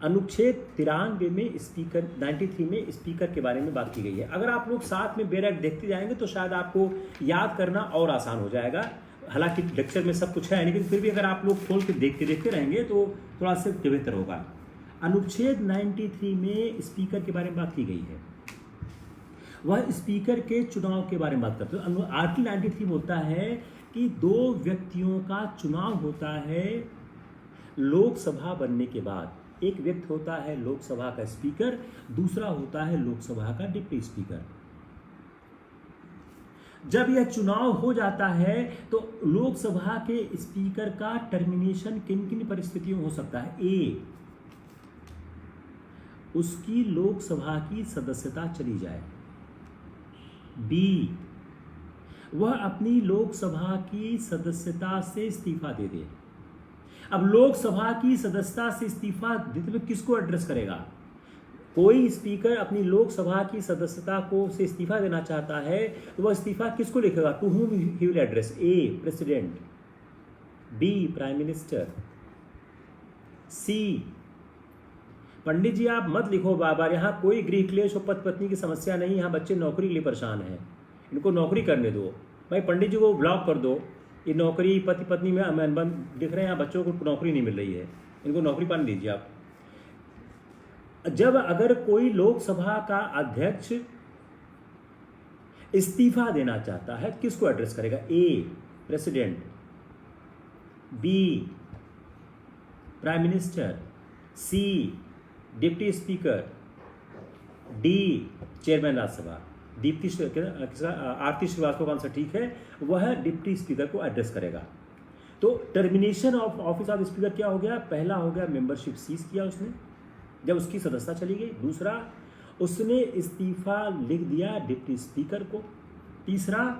अनुच्छेद 93 में स्पीकर, 93 में स्पीकर के बारे में बात की गई है। अगर आप लोग साथ में बेरक देखते जाएंगे तो शायद आपको याद करना और आसान हो जाएगा। हालांकि लेक्चर में सब कुछ है, लेकिन फिर भी अगर आप लोग खोल के देखते रहेंगे तो थोड़ा सा बेहतर होगा। अनुच्छेद 93 में स्पीकर के बारे में बात की गई है। वह स्पीकर के चुनाव के बारे में बात करते हैं। आर्टिकल 93 में होता है कि दो व्यक्तियों का चुनाव होता है लोकसभा बनने के बाद। एक व्यक्ति होता है लोकसभा का स्पीकर, दूसरा होता है लोकसभा का डिप्टी स्पीकर। जब यह चुनाव हो जाता है तो लोकसभा के स्पीकर का टर्मिनेशन किन किन परिस्थितियों हो सकता है? ए, उसकी लोकसभा की सदस्यता चली जाए। बी, वह अपनी लोकसभा की सदस्यता से इस्तीफा दे दे। अब लोकसभा की सदस्यता से इस्तीफा देते हुए किसको एड्रेस करेगा? कोई स्पीकर अपनी लोकसभा की सदस्यता को से इस्तीफा देना चाहता है तो वह इस्तीफा किसको लिखेगा? To whom he will address? A, president, B, prime minister, C. Pandit ji आप मत लिखो बार बार, यहाँ कोई गृह क्लेश और पति पत्नी की समस्या नहीं, यहाँ बच्चे नौकरी के लिए परेशान हैं, इनको नौकरी करने दो। भाई पंडित जी को ब्लॉक कर दो, ये नौकरी पति पत्नी में अनबन दिख रहे हैं, यहाँ बच्चों को नौकरी नहीं मिल रही है, इनको नौकरी पाने दीजिए आप। जब अगर कोई लोकसभा का अध्यक्ष इस्तीफा देना चाहता है किसको एड्रेस करेगा? A, president, B, prime minister, C, deputy speaker, D, chairman Rajya Sabha. Aarti Srivastava का आंसर ठीक है, वह डिप्टी स्पीकर को एड्रेस करेगा। तो termination of office of speaker क्या हो गया? पहला हो गया मेंबरशिप सीज किया उसने जब उसकी सदस्यता चली गई। दूसरा, उसने इस्तीफा लिख दिया डिप्टी स्पीकर को। तीसरा,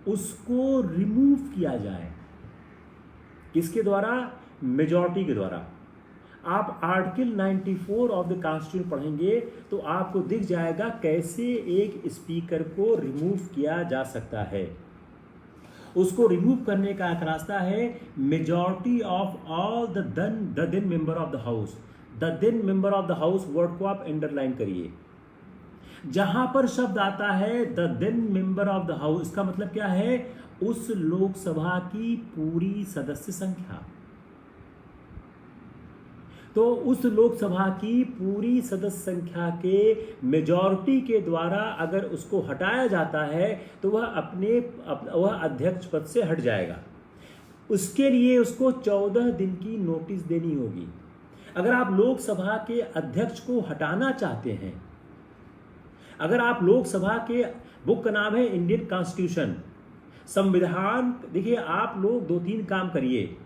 उसको रिमूव किया जाए, किसके द्वारा? मेजॉरिटी के द्वारा। आप आर्टिकल 94 ऑफ द कॉन्स्टिट्यूशन पढ़ेंगे तो आपको दिख जाएगा कैसे एक स्पीकर को रिमूव किया जा सकता है। उसको रिमूव करने का एक रास्ता है majority of all the then member of the house. The then member of the house word को आप अंडरलाइन करिए। जहां पर शब्द आता है the then member of the house, इसका मतलब क्या है? उस लोकसभा की पूरी सदस्य संख्या। तो उस लोकसभा की पूरी सदस्य संख्या के मेजॉरिटी के द्वारा अगर उसको हटाया जाता है तो वह अध्यक्ष पद से हट जाएगा। उसके लिए उसको 14 दिन की नोटिस देनी होगी। अगर आप लोकसभा के अध्यक्ष को हटाना चाहते हैं, अगर आप लोकसभा के, बुक का नाम है इंडियन कॉन्स्टिट्यूशन, संविधान, देखिए आप लोग 2-3 काम करिए।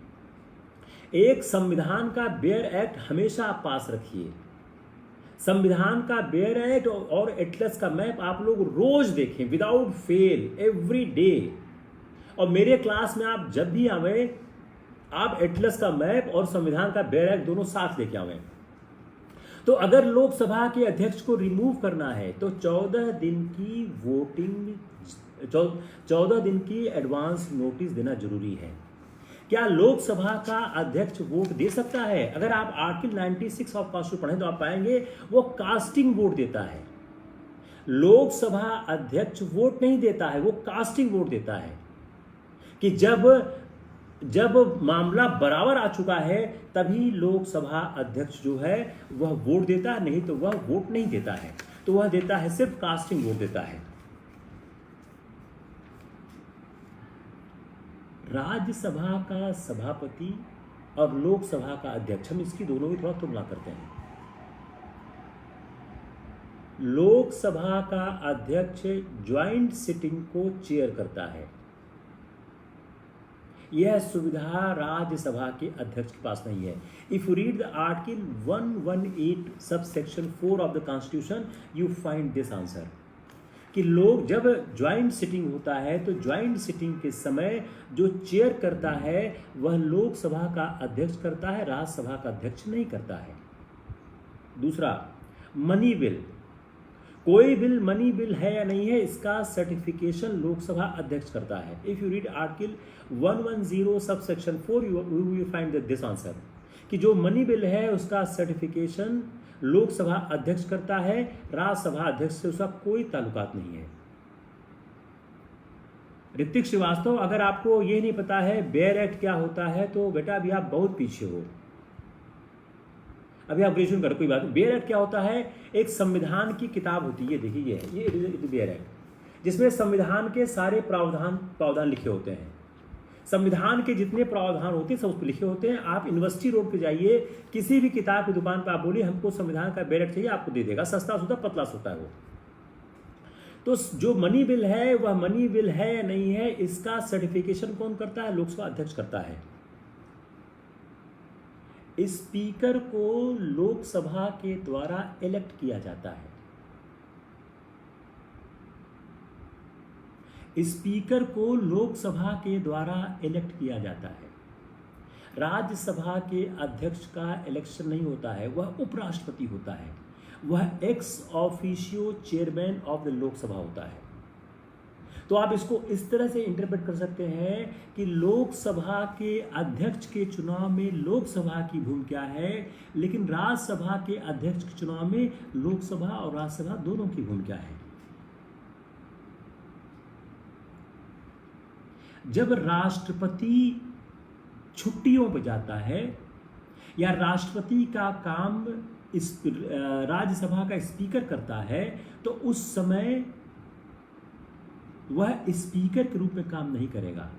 एक, संविधान का बेयर एक्ट हमेशा आप पास रखिए। संविधान का बेयर एक्ट और एटलस का मैप आप लोग रोज देखें विदाउट फेल, एवरी डे। और मेरे क्लास में आप जब भी आवे आप एटलस का मैप और संविधान का बेयर एक्ट दोनों साथ लेके आवे। तो अगर लोकसभा के अध्यक्ष को रिमूव करना है तो 14 दिन की वोटिंग, 14 दिन की एडवांस नोटिस देना जरूरी है। क्या लोकसभा का अध्यक्ष वोट दे सकता है? अगर आप आर्टिकल 96 ऑफ कॉन्स्टिट्यूशन पढ़ें तो आप पाएंगे वो कास्टिंग वोट देता है। लोकसभा अध्यक्ष वोट नहीं देता है, वो कास्टिंग वोट देता है कि जब मामला बराबर आ चुका है तभी लोकसभा अध्यक्ष जो है वह वोट देता है, नहीं तो वह वोट नहीं देता है। तो वह देता है सिर्फ कास्टिंग वोट देता है। राज्यसभा का सभापति और लोकसभा का अध्यक्ष, हम इसकी दोनों की थोड़ा तुलना करते हैं। लोकसभा का अध्यक्ष ज्वाइंट सिटिंग को चेयर करता है। यह सुविधा राज्यसभा के अध्यक्ष के पास नहीं है। If you read the article 118 sub section 4 of the constitution you find this answer कि लोग जब ज्वाइंट सिटिंग होता है तो ज्वाइंट सिटिंग के समय जो चेयर करता है वह लोकसभा का अध्यक्ष करता है, राज्यसभा का अध्यक्ष नहीं करता है। दूसरा, मनी बिल, कोई बिल मनी बिल है या नहीं है इसका सर्टिफिकेशन लोकसभा अध्यक्ष करता है। If you read article 110 sub section 4 you will find this answer कि जो मनी बिल है उसका सर्टिफिकेशन लोकसभा अध्यक्ष करता है, राज्यसभा अध्यक्ष से उसका कोई ताल्लुकात नहीं है। ऋतिक श्रीवास्तव, अगर आपको ये नहीं पता है बेयर एक्ट क्या होता है तो बेटा अभी आप बहुत पीछे हो, अभी आप ग्रेजुएशन करो, कोई बात नहीं। बेयर एक्ट क्या होता है? एक संविधान की किताब होती है, ये देखिए ये बेयर एक्ट, जिसमें संविधान के सारे प्रावधान लिखे होते हैं। संविधान के जितने प्रावधान होते हैं सब उस पर लिखे होते हैं। आप यूनिवर्सिटी रोड पे जाइए, किसी भी किताब की दुकान पर आप बोलिए हमको संविधान का बेयर एक्ट चाहिए, आपको दे देगा। सस्ता सुधा पतला होता है वो। तो जो मनी बिल है वह मनी बिल है या नहीं है इसका सर्टिफिकेशन कौन करता है? लोकसभा अध्यक्ष करता है। स्पीकर को लोकसभा के द्वारा इलेक्ट किया जाता है। स्पीकर को लोकसभा के द्वारा इलेक्ट किया जाता है। राज्यसभा के अध्यक्ष का इलेक्शन नहीं होता है, वह उपराष्ट्रपति होता है। वह ex officio chairman of the Lok Sabha होता है। तो आप इसको इस तरह से इंटरप्रेट कर सकते हैं कि लोकसभा के अध्यक्ष के चुनाव में लोकसभा की भूमिका है, लेकिन राज्यसभा के अध्यक्ष के चुनाव में लोकसभा और राज्यसभा दोनों की भूमिका है। जब राष्ट्रपति छुट्टियों पर जाता है या राष्ट्रपति का काम इस राज्यसभा का स्पीकर करता है, तो उस समय वह स्पीकर के रूप में काम नहीं करेगा।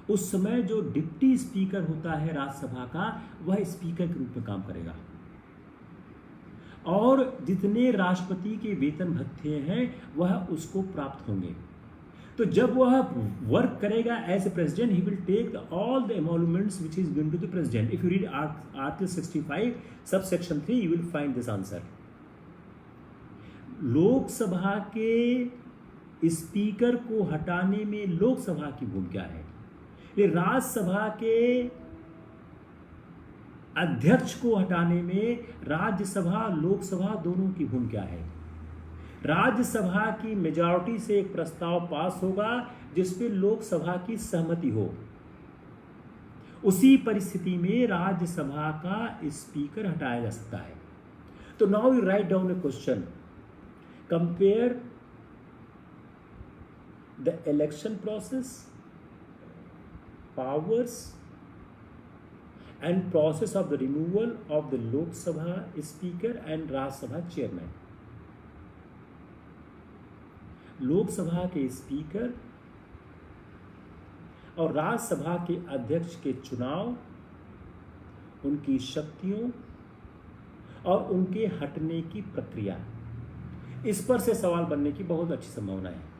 उस समय जो डिप्टी स्पीकर होता है राज्यसभा का, वह स्पीकर के रूप में काम करेगा। और जितने राष्ट्रपति के वेतन भत्ते हैं वह उसको प्राप्त होंगे। तो जब वह वर्क करेगा as a president, he will take all the emoluments which is given to the president. If you read article 65 subsection 3 you will find this answer. Lok Sabha के स्पीकर को हटाने में लोकसभा की भूमिका है, ये राज्यसभा के अध्यक्ष को हटाने में राज्यसभा लोकसभा दोनों की भूमिका है। राज्यसभा की मेजॉरिटी से एक प्रस्ताव पास होगा जिसपे लोकसभा की सहमति हो, उसी परिस्थिति में राज्यसभा का स्पीकर हटाया जा सकता है। तो now you write down A question, compare the election process, powers and process of the removal of the Lok Sabha speaker and Rajya Sabha chairman. Lok Sabha के स्पीकर और राज्यसभा के अध्यक्ष के चुनाव, उनकी शक्तियों और उनके हटने की प्रक्रिया, इस पर से सवाल बनने की बहुत अच्छी संभावना है।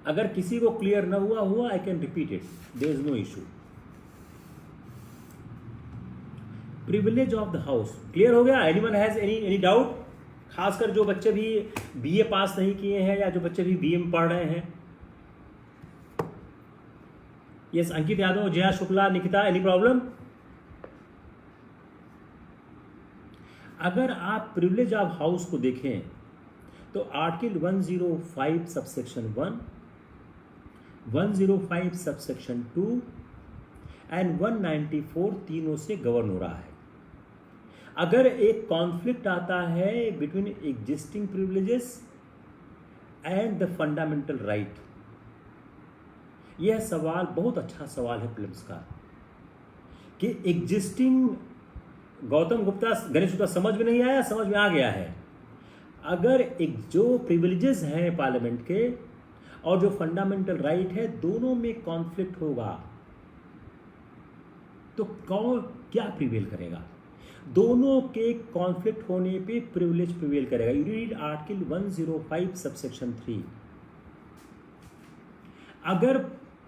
अगर किसी को क्लियर न हुआ I can repeat it, there is no issue. Privilege of the house clear हो गया? Anyone has any doubt? खासकर जो बच्चे भी बीए पास नहीं किए हैं या जो बच्चे भी बीए में पढ़ रहे हैं। Yes, Ankit Yadav, Jaya Shukla, Nikita, any problem? अगर आप प्रिविलेज ऑफ हाउस को देखें तो आर्टिकल 105 सबसेक्शन 1, 105 सबसेक्शन 2 एंड 194 तीनों से गवर्न हो रहा है। अगर एक कॉन्फ्लिक्ट आता है between existing privileges and the fundamental right, यह सवाल बहुत अच्छा सवाल है प्रिलिम्स का कि एग्जिस्टिंग, गौतम गुप्ता, गणेश गुप्ता समझ में नहीं आया, समझ में आ गया है। अगर एक जो प्रिविलेजेस हैं पार्लियामेंट के और जो फंडामेंटल राइट है, दोनों में कॉन्फ्लिक्ट होगा तो कौन क्या प्रिवेल करेगा? दोनों के कॉन्फ्लिक्ट होने पे प्रिविलेज प्रिवेल करेगा। You read article 105 subsection 3।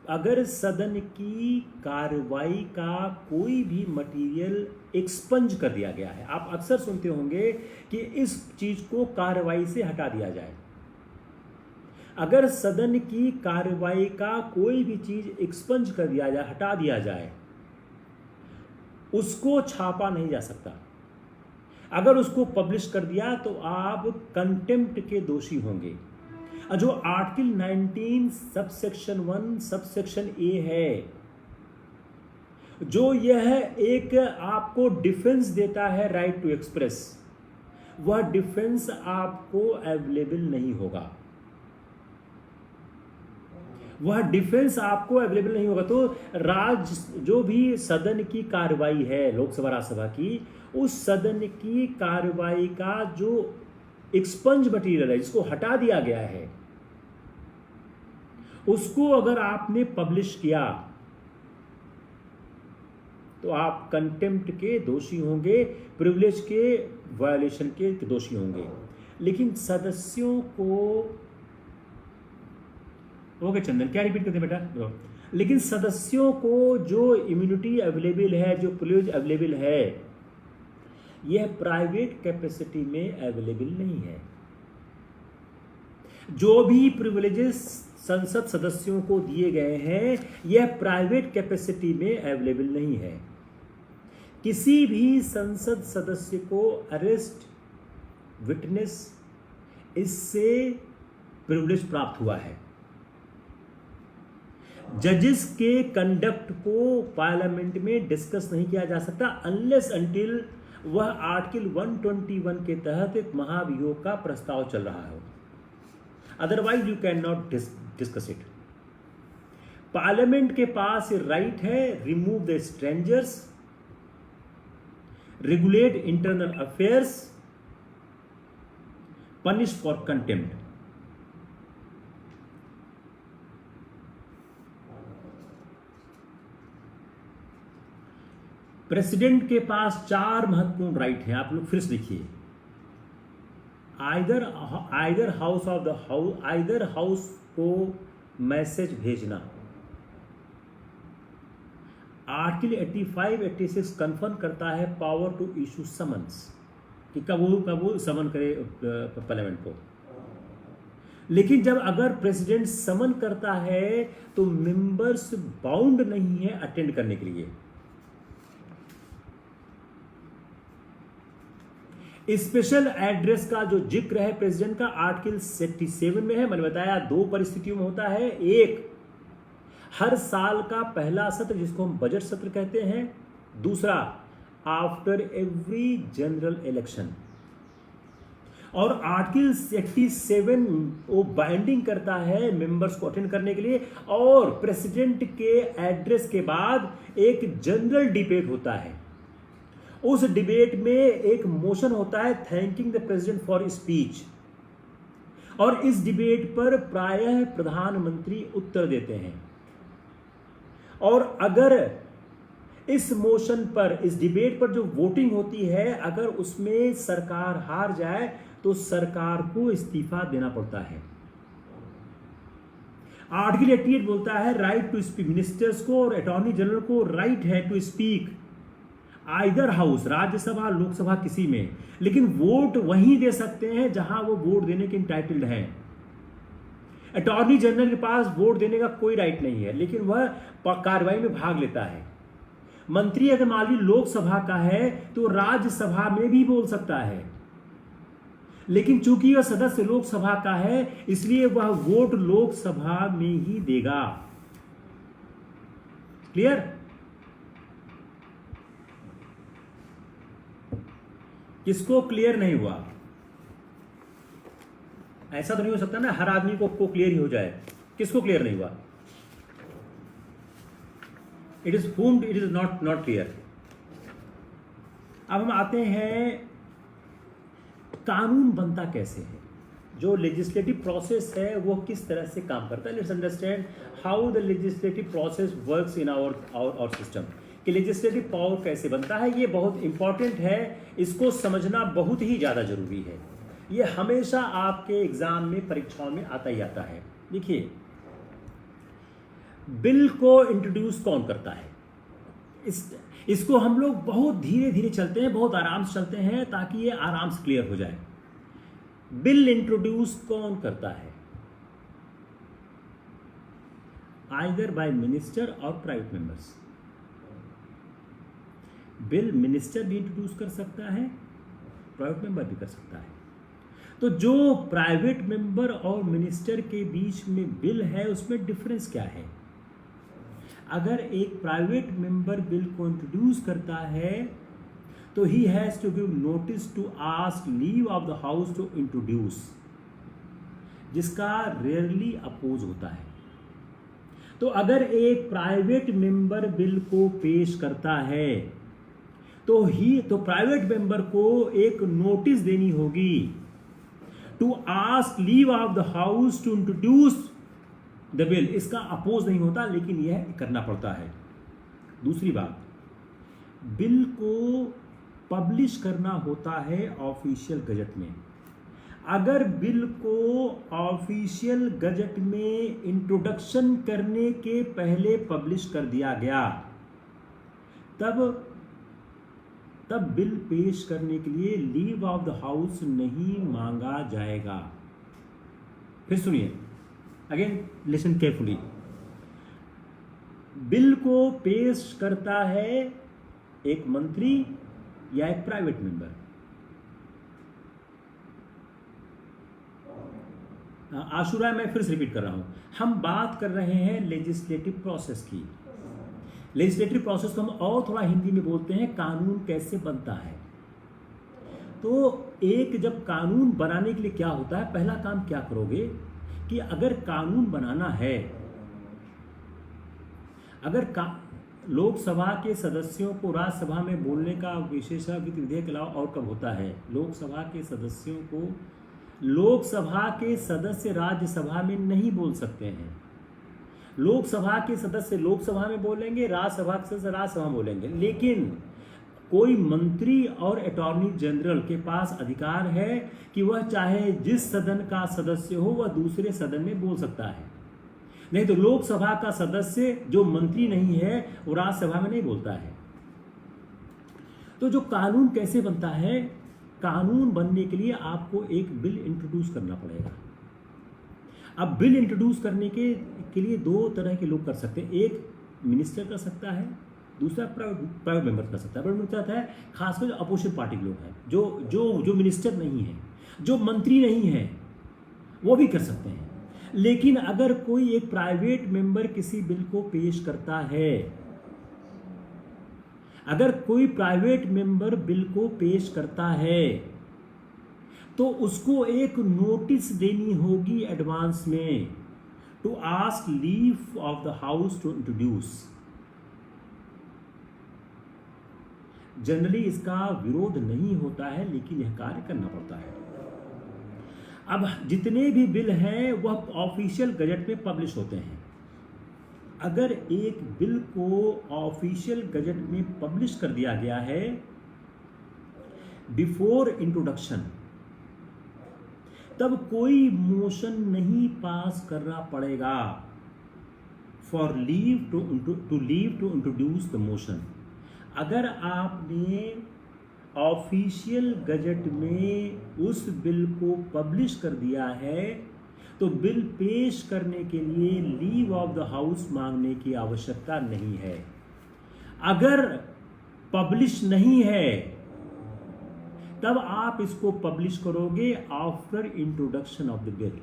अगर सदन की कार्रवाई का कोई भी मटेरियल एक्सपंज कर दिया गया है, आप अक्सर सुनते होंगे कि इस चीज को कार्रवाई से हटा दिया जाए। अगर सदन की कार्रवाई का कोई भी चीज एक्सपंज कर दिया जाए, हटा दिया जाए, उसको छापा नहीं जा सकता। अगर उसको पब्लिश कर दिया तो आप कंटेम्प्ट के दोषी होंगे। जो आर्टिकल 19 सबसेक्शन 1 सबसेक्शन ए है, जो यह एक आपको डिफेंस देता है राइट टू एक्सप्रेस, वह डिफेंस आपको अवेलेबल नहीं होगा। वह डिफेंस आपको अवेलेबल नहीं होगा। तो जो भी सदन की कार्रवाई है लोकसभा राज्यसभा की, उस सदन की कार्रवाई का जो एक्सपंज मटेरियल है, जिसको हटा दिया गया है, उसको अगर आपने पब्लिश किया तो आप कंटेम्प्ट के दोषी होंगे, प्रिविलेज के वायलेशन के दोषी होंगे। लेकिन सदस्यों को, ओके चंदन, क्या रिपीट करते बेटा? लेकिन सदस्यों को जो इम्यूनिटी अवेलेबल है, जो प्रिविलेज अवेलेबल है, यह प्राइवेट कैपेसिटी में अवेलेबल नहीं है। जो भी प्रिविलेजेस संसद सदस्यों को दिए गए हैं यह प्राइवेट कैपेसिटी में अवेलेबल नहीं है। किसी भी संसद सदस्य को अरेस्ट, विटनेस, इससे प्रिविलेज प्राप्त हुआ है। जजेस के कंडक्ट को पार्लियामेंट में डिस्कस नहीं किया जा सकता अनलेस अनटिल वह आर्टिकल 121 के तहत एक महाभियोग का प्रस्ताव चल रहा हो, otherwise you can not discuss it. Parliament के पास राइट है remove the strangers, regulate internal affairs, punish for contempt. President के पास 4 महत्वपूर्ण राइट हैं, आप लोग फिर से देखिए। आइदर हाउस को मैसेज भेजना, आर्टिकल 85-86 कंफर्म करता है पावर टू इशू समन्स कि कब समन करे पार्लियामेंट को। लेकिन जब अगर प्रेसिडेंट समन करता है तो मेंबर्स बाउंड नहीं है अटेंड करने के लिए। स्पेशल एड्रेस का जो जिक्र है प्रेसिडेंट का आर्टिकल 67 में है। मैंने बताया 2 परिस्थितियों में होता है। एक, हर साल का पहला सत्र जिसको हम बजट सत्र कहते हैं। दूसरा, आफ्टर एवरी जनरल इलेक्शन। और आर्टिकल 67 वो बाइंडिंग करता है मेंबर्स को अटेंड करने के लिए। और प्रेसिडेंट के एड्रेस के बाद एक जनरल डिबेट होता है। उस डिबेट में एक मोशन होता है thanking the president for speech, और इस डिबेट पर प्रायः प्रधानमंत्री उत्तर देते हैं। और अगर इस मोशन पर, इस डिबेट पर जो वोटिंग होती है, अगर उसमें सरकार हार जाए तो सरकार को इस्तीफा देना पड़ता है। आर्टिकल 88 बोलता है राइट टू स्पीक, मिनिस्टर्स को और अटॉर्नी जनरल को राइट है to speak either house, Rajya Sabha, Lok Sabha, किसी में, लेकिन वोट वहीं दे सकते हैं जहां वो वोट देने के इंटाइटल्ड हैं। अटॉर्नी जनरल के पास वोट देने का कोई राइट नहीं है, लेकिन वह कार्रवाई में भाग लेता है। मंत्री अगर मान ली लोकसभा का है तो राज्यसभा में भी बोल सकता है, लेकिन चूंकि वह सदस्य लोकसभा का है इसलिए वह वोट लोकसभा में ही देगा। क्लियर? किसको क्लियर नहीं हुआ? ऐसा तो नहीं हो सकता ना हर आदमी को क्लियर ही हो जाए। किसको क्लियर नहीं हुआ? It is whom it is not clear. अब हम आते हैं कानून बनता कैसे है, जो लेजिस्लेटिव प्रोसेस है वो किस तरह से काम करता है। Let's understand how the legislative process works in our system, कि लेजिस्लेटिव पावर कैसे बनता है। ये बहुत इंपॉर्टेंट है, इसको समझना बहुत ही ज़्यादा जरूरी है। ये हमेशा आपके एग्जाम में, परीक्षाओं में आता ही आता है। देखिए, बिल को इंट्रोड्यूस कौन करता है? इसको हम लोग बहुत धीरे धीरे चलते हैं, बहुत आराम से चलते हैं ताकि ये आराम से क्लियर हो जाए। बिल इंट्रोड्यूस कौन करता है? आइदर बाय मिनिस्टर और प्राइवेट मेंबर्स। बिल मिनिस्टर भी इंट्रोड्यूस कर सकता है, प्राइवेट मेंबर भी कर सकता है। तो जो प्राइवेट मेंबर और मिनिस्टर के बीच में बिल है उसमें डिफरेंस क्या है? अगर एक प्राइवेट मेंबर बिल को इंट्रोड्यूस करता है तो he has to give notice to ask leave of the house to introduce, जिसका रेयरली अपोज होता है। तो अगर एक प्राइवेट मेंबर बिल को पेश करता है तो प्राइवेट मेंबर को एक नोटिस देनी होगी to ask leave of the house to introduce the bill. इसका अपोज नहीं होता, लेकिन यह करना पड़ता है। दूसरी बात, बिल को पब्लिश करना होता है ऑफिशियल गजट में। अगर बिल को ऑफिशियल गजट में इंट्रोडक्शन करने के पहले पब्लिश कर दिया गया तब बिल पेश करने के लिए लीव ऑफ द हाउस नहीं मांगा जाएगा। फिर सुनिए, अगेन लिसन केयरफुली। बिल को पेश करता है एक मंत्री या एक प्राइवेट मेंबर। आशुरा, मैं फिर से रिपीट कर रहा हूं, हम बात कर रहे हैं लेजिस्लेटिव प्रोसेस की। लेजिस्लेटिव प्रोसेस को हम और थोड़ा हिंदी में बोलते हैं कानून कैसे बनता है। तो एक जब कानून बनाने के लिए क्या होता है, पहला काम क्या करोगे कि अगर कानून बनाना है, अगर लोकसभा के सदस्यों को राज्यसभा में बोलने का विशेषाधिकार विधेयक के अलावा और कब होता है, लोकसभा के सदस्यों को, लोकसभा के सदस्य राज्यसभा में नहीं बोल सकते हैं। लोकसभा के सदस्य लोकसभा में बोलेंगे, राज्यसभा के सदस्य राज्यसभा में बोलेंगे, लेकिन कोई मंत्री और अटॉर्नी जनरल के पास अधिकार है कि वह चाहे जिस सदन का सदस्य हो वह दूसरे सदन में बोल सकता है। नहीं तो लोकसभा का सदस्य जो मंत्री नहीं है वो राज्यसभा में नहीं बोलता है। तो जो कानून कैसे बनता है, कानून बनने के लिए आपको एक बिल इंट्रोड्यूस करना पड़ेगा। अब बिल इंट्रोड्यूस करने के लिए दो तरह के लोग कर सकते हैं, एक मिनिस्टर कर सकता है, दूसरा प्राइवेट मेंबर कर सकता है। प्राइवेट मेंबर है खासकर जो अपोजिशन पार्टी के लोग हैं, जो मिनिस्टर नहीं है, जो मंत्री नहीं है, वो भी कर सकते हैं। लेकिन अगर कोई एक प्राइवेट मेंबर किसी बिल को पेश करता है, अगर कोई प्राइवेट मेंबर बिल को पेश करता है तो उसको एक नोटिस देनी होगी एडवांस में, to ask leave of the house to introduce. Generally इसका विरोध नहीं होता है, लेकिन यह कार्य करना पड़ता है। अब जितने भी बिल हैं वह ऑफिशियल गजट में पब्लिश होते हैं। अगर एक बिल को ऑफिशियल गजट में पब्लिश कर दिया गया है बिफोर इंट्रोडक्शन, तब कोई मोशन नहीं पास करना पड़ेगा for leave to introduce the motion. अगर आपने ऑफिशियल गजट में उस बिल को पब्लिश कर दिया है तो बिल पेश करने के लिए लीव ऑफ द हाउस मांगने की आवश्यकता नहीं है। अगर पब्लिश नहीं है तब आप इसको पब्लिश करोगे after introduction of the bill.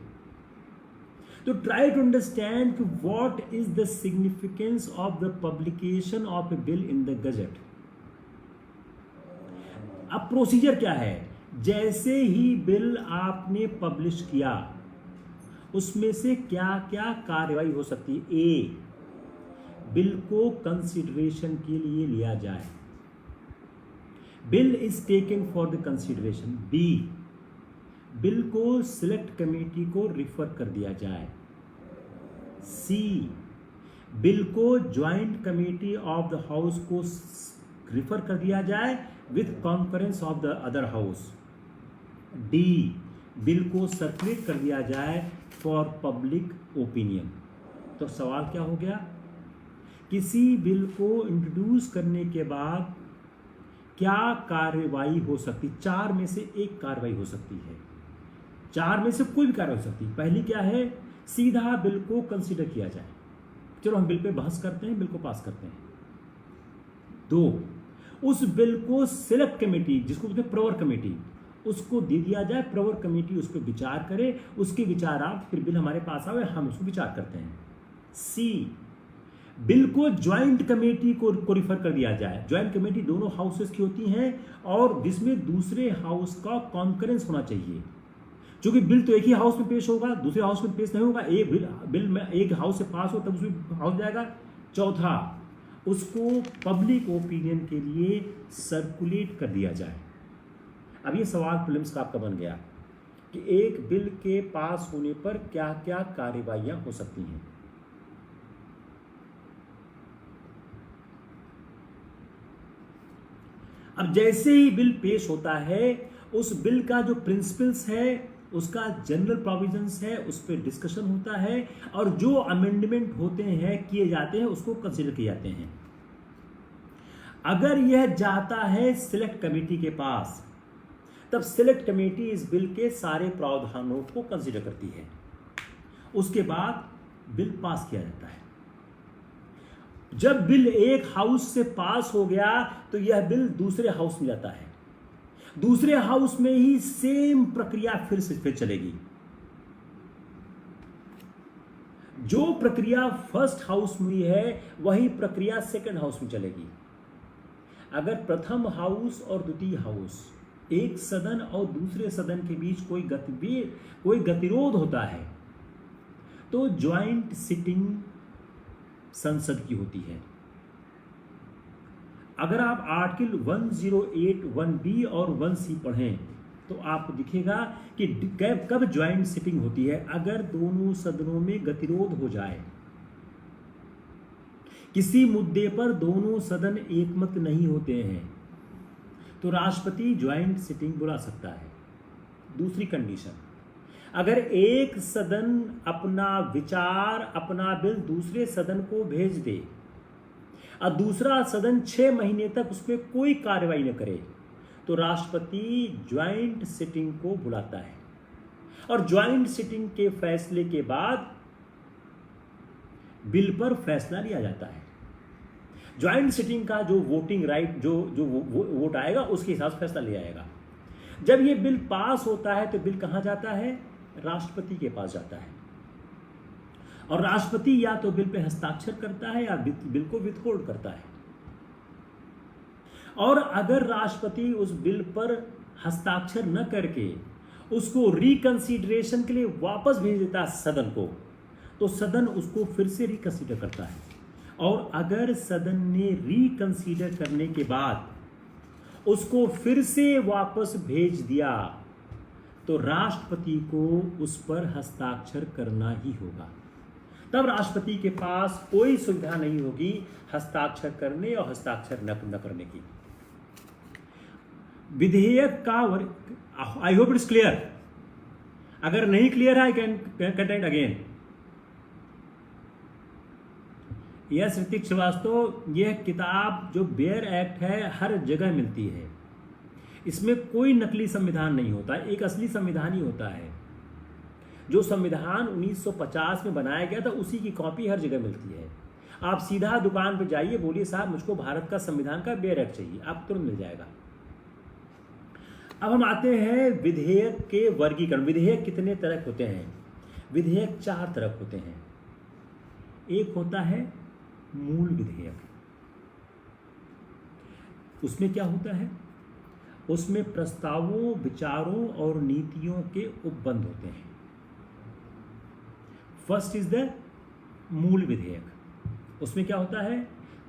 तो try to understand what is the significance of the publication of a bill in the gazette. अब प्रोसीजर क्या है, जैसे ही बिल आपने पब्लिश किया उसमें से क्या क्या कार्रवाई हो सकती है। ए, बिल को कंसिडरेशन के लिए लिया जाए, bill is taken for the consideration. B, bill को सिलेक्ट कमेटी को रिफर कर दिया जाए। सी, बिल को joint committee of the house को रिफर कर दिया जाए with conference of the other house. D, bill को सर्कुलेट कर दिया जाए फॉर पब्लिक ओपिनियन। तो सवाल क्या हो गया, किसी बिल को इंट्रोड्यूस करने के बाद क्या कार्रवाई हो सकती, चार में से एक कार्रवाई हो सकती है, चार में से कोई भी कार्रवाई हो सकती है। पहली क्या है, सीधा बिल को कंसीडर किया जाए, चलो हम बिल पे बहस करते हैं, बिल को पास करते हैं। दो, उस बिल को सिलेक्ट कमेटी, जिसको बोलते हैं प्रवर कमेटी, उसको दे दिया जाए, प्रवर कमेटी उस पर विचार करे, उसके विचारार्थ फिर बिल हमारे पास आवे, हम उसको विचार करते हैं। सी, बिल को ज्वाइंट कमेटी को रिफर कर दिया जाए। ज्वाइंट कमेटी दोनों हाउसेस की होती हैं और जिसमें दूसरे हाउस का कॉन्करेंस होना चाहिए, क्योंकि बिल तो एक ही हाउस में पेश होगा, दूसरे हाउस में पेश नहीं होगा। एक बिल में एक हाउस से पास हो तब उसमें हाउस जाएगा। चौथा, उसको पब्लिक ओपिनियन के लिए सर्कुलेट कर दिया जाए। अब ये सवाल प्रीलिम्स का आपका बन गया कि एक बिल के पास होने पर क्या क्या कार्रवाइयां हो सकती हैं। अब जैसे ही बिल पेश होता है, उस बिल का जो प्रिंसिपल्स है, उसका जनरल प्रोविजंस है, उस पर डिस्कशन होता है और जो अमेंडमेंट होते हैं, किए जाते हैं, उसको कंसीडर किए जाते हैं। अगर यह जाता है सिलेक्ट कमेटी के पास, तब सिलेक्ट कमेटी इस बिल के सारे प्रावधानों को कंसीडर करती है। उसके बाद बिल पास किया जाता है। जब बिल एक हाउस से पास हो गया तो यह बिल दूसरे हाउस में जाता है, दूसरे हाउस में ही सेम प्रक्रिया फिर चलेगी। जो प्रक्रिया फर्स्ट हाउस में हुई है वही प्रक्रिया सेकंड हाउस में चलेगी। अगर प्रथम हाउस और द्वितीय हाउस, एक सदन और दूसरे सदन के बीच कोई गतिरोध होता है तो ज्वाइंट सिटिंग संसद की होती है। अगर आप आर्टिकल 108 1B और 1C पढ़ें तो आपको दिखेगा कि कब ज्वाइंट सिटिंग होती है। अगर दोनों सदनों में गतिरोध हो जाए, किसी मुद्दे पर दोनों सदन एकमत नहीं होते हैं, तो राष्ट्रपति ज्वाइंट सिटिंग बुला सकता है। दूसरी कंडीशन, अगर एक सदन अपना विचार, अपना बिल दूसरे सदन को भेज दे और दूसरा सदन 6 महीने तक उस पर कोई कार्रवाई न करे, तो राष्ट्रपति ज्वाइंट सिटिंग को बुलाता है और ज्वाइंट सिटिंग के फैसले के बाद बिल पर फैसला लिया जाता है। ज्वाइंट सिटिंग का जो वोटिंग राइट, जो वोट आएगा उसके हिसाब से फैसला लिया जाएगा। जब ये बिल पास होता है तो बिल कहां जाता है? राष्ट्रपति के पास जाता है और राष्ट्रपति या तो बिल पे हस्ताक्षर करता है या बिल को विथहोल्ड करता है। और अगर राष्ट्रपति उस बिल पर हस्ताक्षर न करके उसको रिकंसीडरेशन के लिए वापस भेज देता है सदन को, तो सदन उसको फिर से रिकंसीडर करता है। और अगर सदन ने रिकंसीडर करने के बाद उसको फिर से वापस भेज दिया तो राष्ट्रपति को उस पर हस्ताक्षर करना ही होगा। तब राष्ट्रपति के पास कोई सुविधा नहीं होगी हस्ताक्षर करने और हस्ताक्षर न करने की। विधेयक का, आई होप इट्स क्लियर। अगर नहीं क्लियर है, I can contact again. Yes Hrithik Srivastava, यह किताब जो बेयर एक्ट है हर जगह मिलती है। इसमें कोई नकली संविधान नहीं होता, एक असली संविधान ही होता है। जो संविधान 1950 में बनाया गया था उसी की कॉपी हर जगह मिलती है। आप सीधा दुकान पर जाइए, बोलिए साहब मुझको भारत का संविधान का बेयर एक्ट चाहिए, आप तुरंत मिल जाएगा। अब हम आते हैं विधेयक के वर्गीकरण। विधेयक कितने तरह के होते हैं? विधेयक 4 तरह के होते हैं। एक होता है मूल विधेयक। उसमें क्या होता है? उसमें प्रस्तावों, विचारों और नीतियों के उपबंध होते हैं। फर्स्ट इज द मूल विधेयक। उसमें क्या होता है?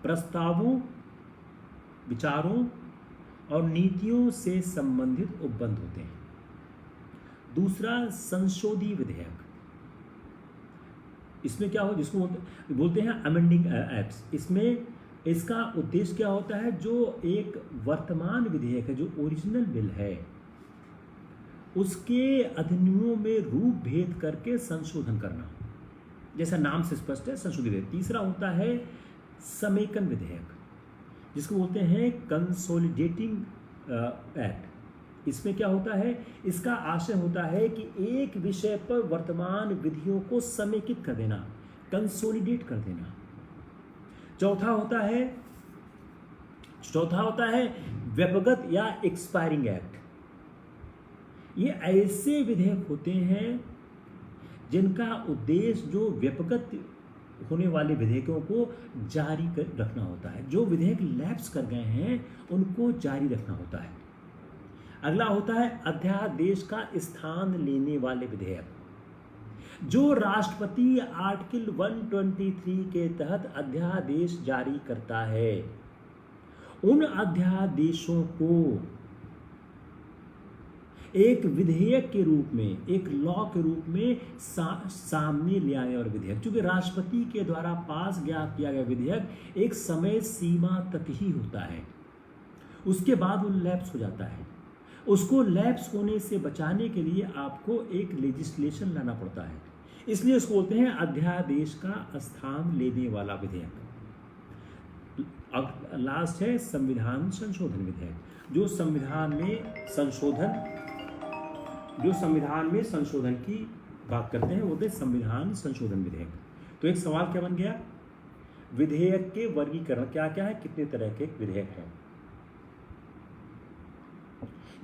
प्रस्तावों, विचारों और नीतियों से संबंधित उपबंध होते हैं। दूसरा संशोधी विधेयक। इसमें क्या हो, जिसको बोलते हैं अमेंडिंग एक्ट्स। इसमें इसका उद्देश्य क्या होता है? जो एक वर्तमान विधेयक है, जो ओरिजिनल बिल है, उसके अधिनियमों में रूप भेद करके संशोधन करना, जैसा नाम से स्पष्ट है, संशोधित विधेयक। तीसरा होता है समेकन विधेयक, जिसको बोलते हैं कंसोलिडेटिंग एक्ट। इसमें क्या होता है? इसका आशय होता है कि एक विषय पर वर्तमान विधियों को समेकित कर देना, कंसोलिडेट कर देना। चौथा होता है व्यपगत या एक्सपायरिंग एक्ट। ये ऐसे विधेयक होते हैं जिनका उद्देश्य जो व्यपगत होने वाले विधेयकों को जारी रखना होता है। जो विधेयक लैप्स कर गए हैं उनको जारी रखना होता है। अगला होता है अध्यादेश का स्थान लेने वाले विधेयक। जो राष्ट्रपति आर्टिकल 123 के तहत अध्यादेश जारी करता है, उन अध्यादेशों को एक विधेयक के रूप में, एक लॉ के रूप में सामने ले आने वाला विधेयक। क्योंकि राष्ट्रपति के द्वारा पास किया गया विधेयक एक समय सीमा तक ही होता है, उसके बाद वो लैप्स हो जाता है। उसको लैप्स होने से बचाने के लिए आपको एक लेजिस्लेशन लाना पड़ता है, इसलिए उसको बोलते हैं अध्यादेश का स्थान लेने वाला विधेयक। लास्ट है संविधान संशोधन विधेयक। जो संविधान में संशोधन की बात करते हैं वो थे संविधान संशोधन विधेयक। तो एक सवाल क्या बन गया, विधेयक के वर्गीकरण क्या क्या है, कितने तरह के विधेयक हैं।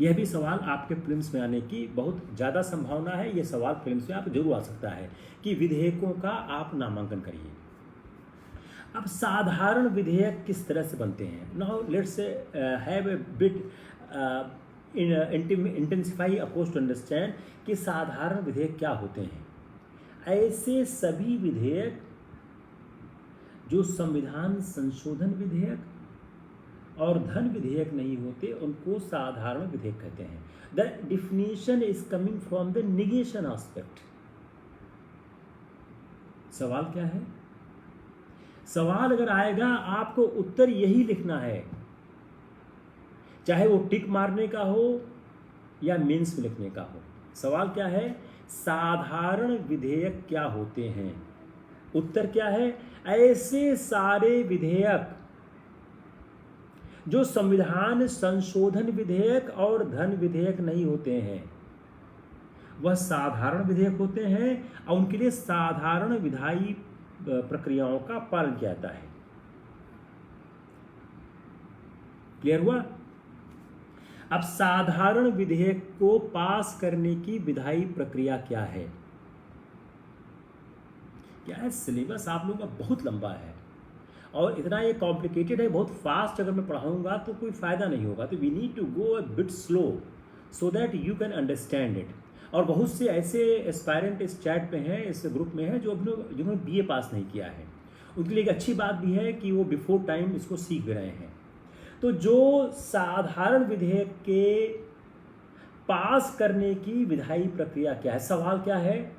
यह भी सवाल आपके प्रीलिम्स में आने की बहुत ज़्यादा संभावना है। यह सवाल प्रीलिम्स में आप जरूर आ सकता है कि विधेयकों का आप नामांकन करिए। अब साधारण विधेयक किस तरह से बनते हैं। Now let's have a bit intensify approach to understand कि साधारण विधेयक क्या होते हैं। ऐसे सभी विधेयक जो संविधान संशोधन विधेयक और धन विधेयक नहीं होते उनको साधारण विधेयक कहते हैं। The definition is coming from the negation aspect. सवाल क्या है, सवाल अगर आएगा आपको उत्तर यही लिखना है, चाहे वो टिक मारने का हो या मीन्स में लिखने का हो। सवाल क्या है, साधारण विधेयक क्या होते हैं। उत्तर क्या है, ऐसे सारे विधेयक जो संविधान संशोधन विधेयक और धन विधेयक नहीं होते हैं वह साधारण विधेयक होते हैं और उनके लिए साधारण विधायी प्रक्रियाओं का पालन किया जाता है। क्लियर हुआ। अब साधारण विधेयक को पास करने की विधायी प्रक्रिया क्या है। क्या है, सिलेबस आप लोगों का बहुत लंबा है और इतना ये कॉम्प्लिकेटेड है, बहुत फास्ट अगर मैं पढ़ाऊंगा तो कोई फायदा नहीं होगा। तो we need to go a bit slow so that you can understand it. और बहुत से ऐसे एस्पायरेंट इस चैट पे हैं, इस ग्रुप में हैं, जो जिन्होंने बीए पास नहीं किया है। उनके लिए एक अच्छी बात भी है कि वो बिफोर टाइम इसको सीख भी रहे हैं। तो जो साधारण विधेयक के पास करने की विधायी प्रक्रिया क्या है, सवाल क्या है,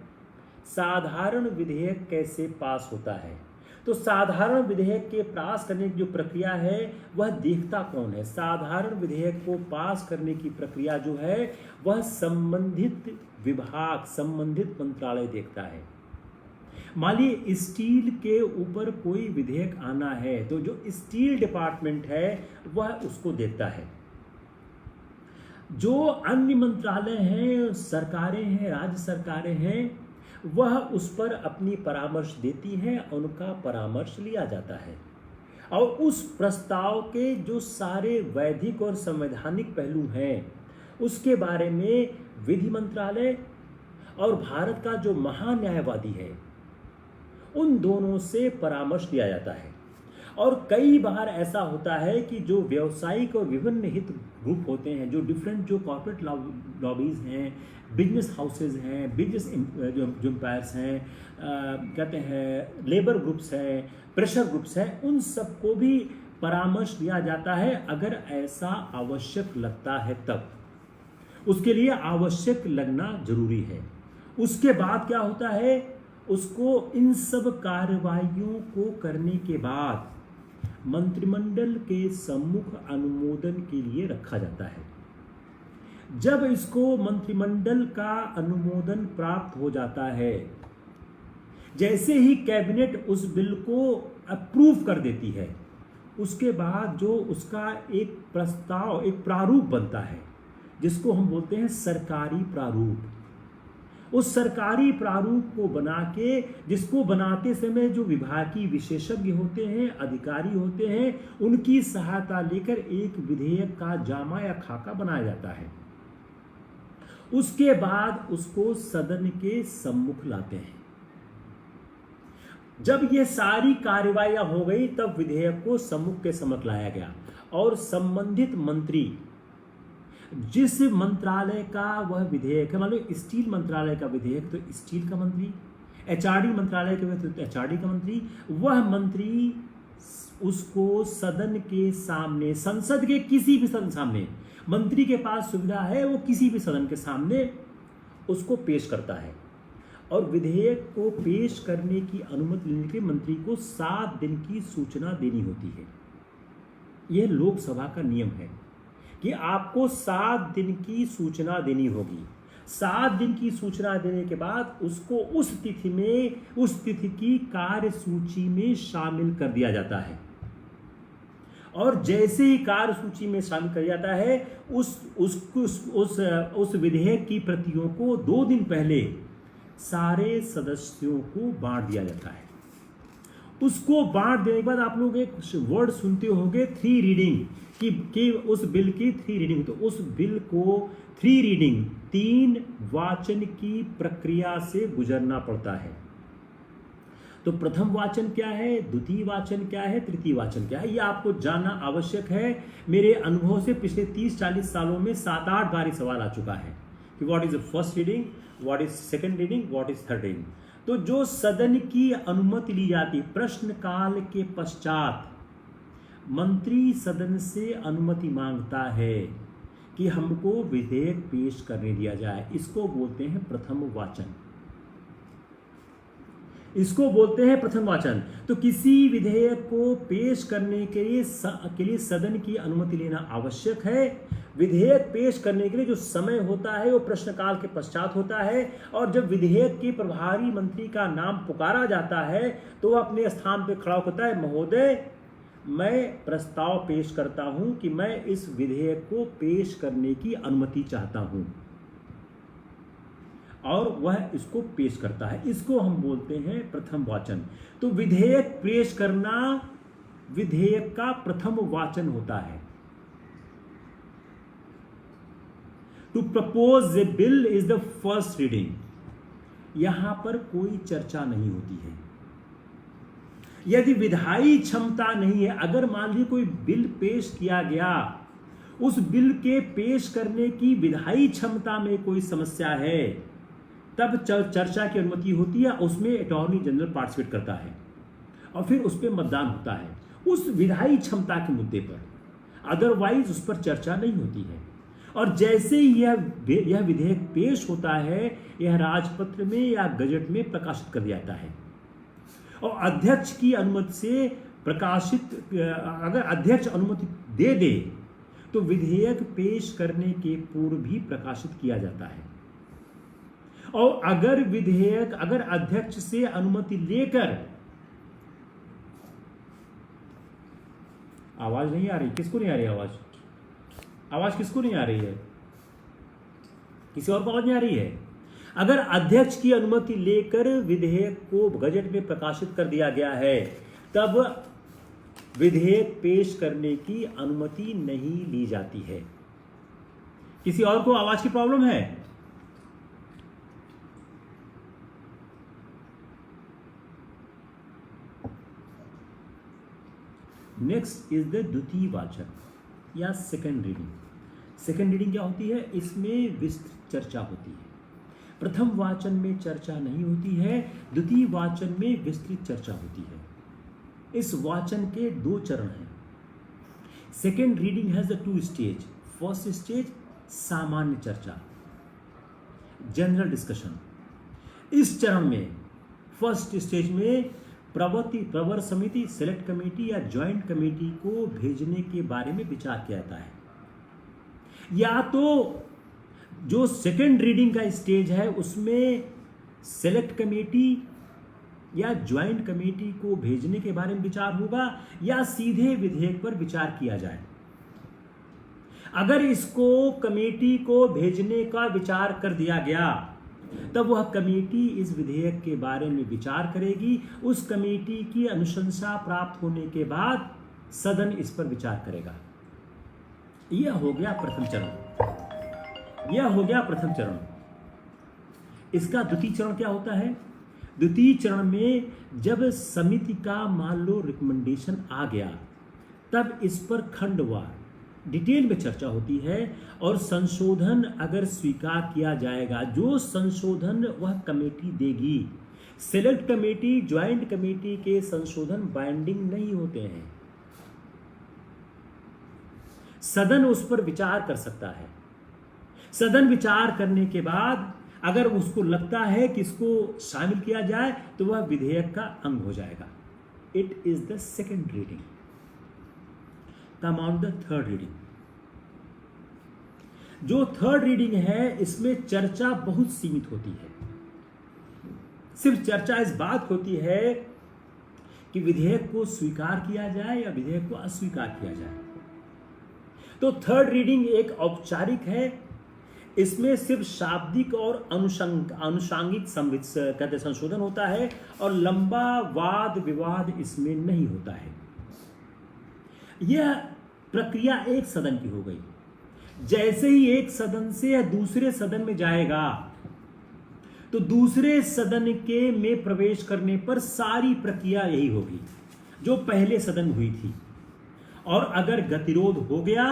साधारण विधेयक कैसे पास होता है। तो साधारण विधेयक के पास करने की जो प्रक्रिया है वह देखता कौन है। साधारण विधेयक को पास करने की प्रक्रिया जो है वह संबंधित विभाग, संबंधित मंत्रालय देखता है। मान लीजिए स्टील के ऊपर कोई विधेयक आना है तो जो स्टील डिपार्टमेंट है वह उसको देखता है। जो अन्य मंत्रालय हैं, सरकारें हैं, राज्य सरकारें हैं, वह उस पर अपनी परामर्श देती हैं, उनका परामर्श लिया जाता है और उस प्रस्ताव के जो सारे वैधिक और संवैधानिक पहलू हैं उसके बारे में विधि मंत्रालय और भारत का जो महान्यायवादी है उन दोनों से परामर्श लिया जाता है। और कई बार ऐसा होता है कि जो व्यावसायिक और विभिन्न हित ग्रुप होते हैं, जो डिफरेंट जो कॉर्पोरेट लॉबीज हैं, बिजनेस हाउसेज हैं, बिजनेस जो एम्पायर्स हैं, कहते हैं लेबर ग्रुप्स हैं, प्रेशर ग्रुप्स हैं, उन सबको भी परामर्श दिया जाता है अगर ऐसा आवश्यक लगता है तब। उसके लिए आवश्यक लगना जरूरी है। उसके बाद क्या होता है, उसको इन सब कार्रवाइयों को करने के बाद मंत्रिमंडल के सम्मुख अनुमोदन के लिए रखा जाता है। जब इसको मंत्रिमंडल का अनुमोदन प्राप्त हो जाता है, जैसे ही कैबिनेट उस बिल को अप्रूव कर देती है, उसके बाद जो उसका एक प्रस्ताव, एक प्रारूप बनता है जिसको हम बोलते हैं सरकारी प्रारूप। उस सरकारी प्रारूप को बना के, जिसको बनाते समय जो विभागीय विशेषज्ञ होते हैं, अधिकारी होते हैं, उनकी सहायता लेकर एक विधेयक का जामा या खाका बनाया जाता है। उसके बाद उसको सदन के सम्मुख लाते हैं। जब ये सारी कार्यवाहियां हो गई तब विधेयक को सम्मुख के सम्मुख लाया गया और संबंधित मंत्री, जिस मंत्रालय का वह विधेयक है, मान लो स्टील मंत्रालय का विधेयक तो स्टील का मंत्री, एचआरडी मंत्रालय का विधेयक तो एचआरडी का मंत्री, वह मंत्री उसको सदन के सामने, संसद के किसी भी सदन सामने, मंत्री के पास सुविधा है वो किसी भी सदन के सामने उसको पेश करता है। और विधेयक को पेश करने की अनुमति लेने के लिए मंत्री को 7 दिन की सूचना देनी होती है। यह लोकसभा का नियम है कि आपको 7 दिन की सूचना देनी होगी। 7 दिन की सूचना देने के बाद उसको उस तिथि की कार्यसूची में शामिल कर दिया जाता है। और जैसे ही कार्यसूची में शामिल कर जाता है, उस विधेयक की प्रतियों को 2 दिन पहले सारे सदस्यों को बांट दिया जाता है। उसको बांट देने के बाद आप लोग एक वर्ड सुनते होंगे 3 रीडिंग कि उस बिल की 3 रीडिंग। तो उस बिल को 3 रीडिंग 3 वाचन की प्रक्रिया से गुजरना पड़ता है। तो प्रथम वाचन क्या है, द्वितीय वाचन क्या है, तृतीय वाचन क्या है, ये आपको जानना आवश्यक है। मेरे अनुभव से पिछले 30-40 सालों में 7-8 बार सवाल आ चुका है कि what is the first reading, what is second reading, what is third reading. तो जो सदन की अनुमति ली जाती, प्रश्नकाल के पश्चात मंत्री सदन से अनुमति मांगता है कि हमको विधेयक पेश करने दिया जाए, इसको बोलते हैं प्रथम वाचन। इसको बोलते हैं प्रथम वाचन। तो किसी विधेयक को पेश करने के लिए सदन की अनुमति लेना आवश्यक है। विधेयक पेश करने के लिए जो समय होता है वो प्रश्नकाल के पश्चात होता है, और जब विधेयक के प्रभारी मंत्री का नाम पुकारा जाता है तो वह अपने स्थान पर खड़ा होता है, महोदय मैं प्रस्ताव पेश करता हूं कि मैं इस विधेयक को पेश करने की अनुमति चाहता हूं, और वह इसको पेश करता है। इसको हम बोलते हैं प्रथम वाचन। तो विधेयक पेश करना विधेयक का प्रथम वाचन होता है। To propose a bill is the first reading. यहां पर कोई चर्चा नहीं होती है। यदि विधायी क्षमता नहीं है, अगर मान लीजिए कोई बिल पेश किया गया, उस बिल के पेश करने की विधायी क्षमता में कोई समस्या है, तब चर्चा की अनुमति होती है। उसमें अटॉर्नी जनरल पार्टिसिपेट करता है और फिर उस पर मतदान होता है उस विधायी क्षमता के मुद्दे पर। अदरवाइज उस पर चर्चा नहीं होती है। और जैसे ही यह विधेयक पेश होता है, यह राजपत्र में या गजट में प्रकाशित कर दिया जाता है। और अध्यक्ष की अनुमति से प्रकाशित, अगर अध्यक्ष अनुमति दे दे तो विधेयक पेश करने के पूर्व भी प्रकाशित किया जाता है। और अगर अध्यक्ष से अनुमति लेकर, आवाज नहीं आ रही, किसको नहीं आ रही आवाज? आवाज किसको नहीं आ रही है? किसी और को आवाज नहीं आ रही है? अगर अध्यक्ष की अनुमति लेकर विधेयक को गजट में प्रकाशित कर दिया गया है, तब विधेयक पेश करने की अनुमति नहीं ली जाती है। किसी और को आवाज की प्रॉब्लम है? नेक्स्ट इज द द्वितीय वाचन या सेकंड रीडिंग। सेकंड रीडिंग क्या होती है? इसमें विस्तृत चर्चा होती है। प्रथम वाचन में चर्चा नहीं होती है, द्वितीय वाचन में विस्तृत चर्चा होती है। इस वाचन के 2 चरण हैं। Second reading has the 2 stage. First stage सामान्य चर्चा, जनरल डिस्कशन। इस चरण में, फर्स्ट स्टेज में प्रवर समिति, सेलेक्ट कमेटी या ज्वाइंट कमेटी को भेजने के बारे में विचार किया जाता है। या तो जो सेकेंड रीडिंग का स्टेज है उसमें सेलेक्ट कमेटी या ज्वाइंट कमेटी को भेजने के बारे में विचार होगा, या सीधे विधेयक पर विचार किया जाए। अगर इसको कमेटी को भेजने का विचार कर दिया गया, तब वह कमेटी इस विधेयक के बारे में विचार करेगी। उस कमेटी की अनुशंसा प्राप्त होने के बाद सदन इस पर विचार करेगा। यह हो गया प्रथम चरण। यह हो गया प्रथम चरण। इसका द्वितीय चरण क्या होता है? द्वितीय चरण में जब समिति का मान लो रिकमेंडेशन आ गया, तब इस पर खंडवार डिटेल में चर्चा होती है, और संशोधन अगर स्वीकार किया जाएगा, जो संशोधन वह कमेटी देगी। सेलेक्ट कमेटी, ज्वाइंट कमेटी के संशोधन बाइंडिंग नहीं होते हैं। सदन उस पर विचार कर सकता है। सदन विचार करने के बाद अगर उसको लगता है कि इसको शामिल किया जाए, तो वह विधेयक का अंग हो जाएगा। It is the second reading. Come on the third reading. जो थर्ड रीडिंग है, इसमें चर्चा बहुत सीमित होती है। सिर्फ चर्चा इस बात होती है कि विधेयक को स्वीकार किया जाए या विधेयक को अस्वीकार किया जाए। तो थर्ड रीडिंग एक औपचारिक है, इसमें सिर्फ शाब्दिक और अनुषांगिक कहते संशोधन होता है और लंबा वाद विवाद इसमें नहीं होता है। यह प्रक्रिया एक सदन की हो गई। जैसे ही एक सदन से दूसरे सदन में जाएगा तो दूसरे सदन के में प्रवेश करने पर सारी प्रक्रिया यही होगी जो पहले सदन में हुई थी। और अगर गतिरोध हो गया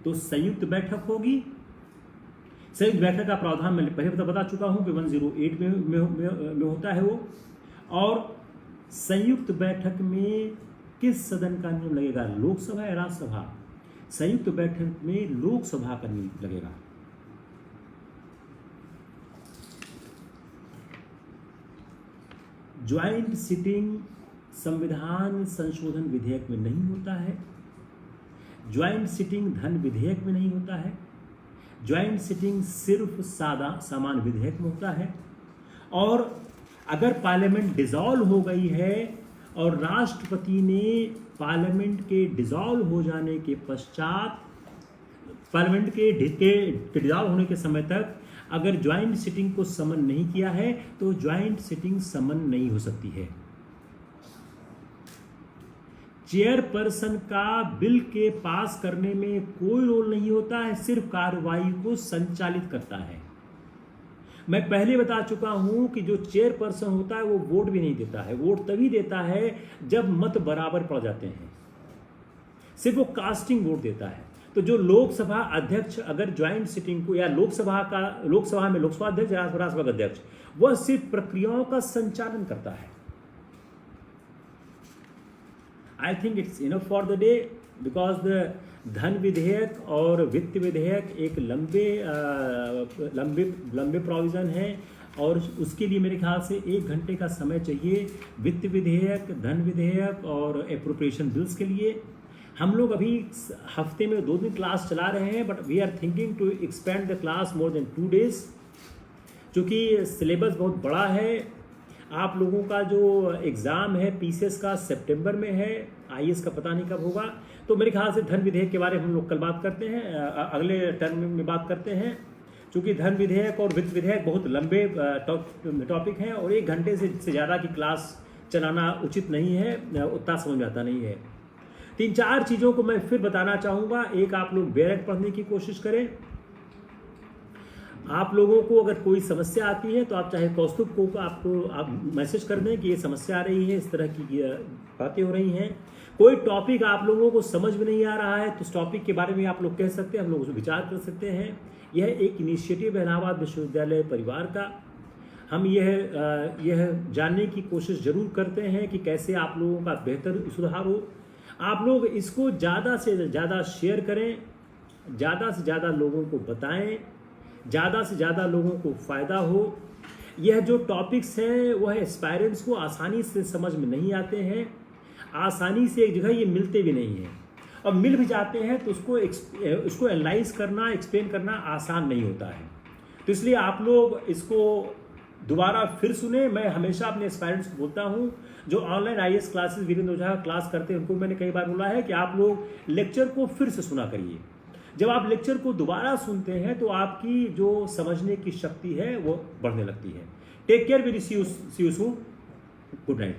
तो संयुक्त बैठक होगी। संयुक्त बैठक का प्रावधान मैंने पहले बता चुका हूं कि 108 में होता है वो। और संयुक्त बैठक में किस सदन का नियम लगेगा, लोकसभा या राज्यसभा? संयुक्त बैठक में लोकसभा का नियम लगेगा। ज्वाइंट सिटिंग संविधान संशोधन विधेयक में नहीं होता है। ज्वाइंट सिटिंग धन विधेयक में नहीं होता है। ज्वाइंट सिटिंग सिर्फ सादा सामान्य विधेयक में होता है। और अगर पार्लियामेंट डिसॉल्व हो गई है और राष्ट्रपति ने पार्लियामेंट के डिसॉल्व हो जाने के पश्चात पार्लियामेंट के डिसॉल्व होने के समय तक अगर ज्वाइंट सिटिंग को समन नहीं किया है तो ज्वाइंट सिटिंग समन नहीं हो सकती है। चेयरपर्सन का बिल के पास करने में कोई रोल नहीं होता है, सिर्फ कार्रवाई को संचालित करता है। मैं पहले बता चुका हूं कि जो चेयरपर्सन होता है वो वोट भी नहीं देता है। वोट तभी देता है जब मत बराबर पड़ जाते हैं, सिर्फ वो कास्टिंग वोट देता है। तो जो लोकसभा अध्यक्ष अगर ज्वाइंट सिटिंग को या लोकसभा में लोकसभा अध्यक्ष या राज्यसभा अध्यक्ष वह सिर्फ प्रक्रियाओं का संचालन करता है। I think it's enough for the day because the धन विधेयक और वित्त विधेयक एक लंबे प्रोविजन है और उसके लिए मेरे ख्याल से 1 घंटे का समय चाहिए। वित्त विधेयक, धन विधेयक और एप्रोप्रिएशन बिल्स के लिए हम लोग अभी हफ्ते में 2 दिन क्लास चला रहे हैं, but we are thinking to expand the class more than 2 days, क्योंकि सिलेबस बहुत बड़ा है। आप लोगों का जो एग्ज़ाम है पीसीएस का सितंबर में है, आईएएस का पता नहीं कब होगा। तो मेरे ख्याल से धन विधेयक के बारे में हम लोग कल बात करते हैं, अगले टर्म में बात करते हैं, क्योंकि धन विधेयक और वित्त विधेयक बहुत लंबे टॉपिक हैं और 1 घंटे से ज़्यादा की क्लास चलाना उचित नहीं है, उतना समझ में आता नहीं है। 3-4 चीज़ों को मैं फिर बताना चाहूँगा। एक, आप लोग बैरक पढ़ने की कोशिश करें। आप लोगों को अगर कोई समस्या आती है तो आप चाहे कौस्तुभ को आप मैसेज कर दें कि ये समस्या आ रही है, इस तरह की बातें हो रही हैं। कोई टॉपिक आप लोगों को समझ में नहीं आ रहा है तो उस टॉपिक के बारे में आप लोग कह सकते हैं, हम लोग उस पर विचार कर सकते हैं। यह एक इनिशिएटिव है इलाहाबाद विश्वविद्यालय परिवार का। हम यह जानने की कोशिश जरूर करते हैं कि कैसे आप लोगों का बेहतर सुधार हो। आप लोग इसको ज़्यादा से ज़्यादा शेयर करें, ज़्यादा से ज़्यादा लोगों को बताएं, ज़्यादा से ज़्यादा लोगों को फ़ायदा हो। यह जो टॉपिक्स हैं वह एस्पायरेंट्स को आसानी से समझ में नहीं आते हैं, आसानी से एक जगह ये मिलते भी नहीं हैं, और मिल भी जाते हैं तो उसको एनालाइज करना, एक्सप्लेन करना आसान नहीं होता है। तो इसलिए आप लोग इसको दोबारा फिर सुने। मैं हमेशा अपने एस्पायरेंट्स को बोलता हूँ जो ऑनलाइन आईएएस क्लासेस वीरेंद्र ओझा क्लास करते हैं, उनको मैंने कई बार बोला है कि आप लोग लेक्चर को फिर से सुना करिए। जब आप लेक्चर को दोबारा सुनते हैं तो आपकी जो समझने की शक्ति है वो बढ़ने लगती है। Take care, we see you soon. Good night.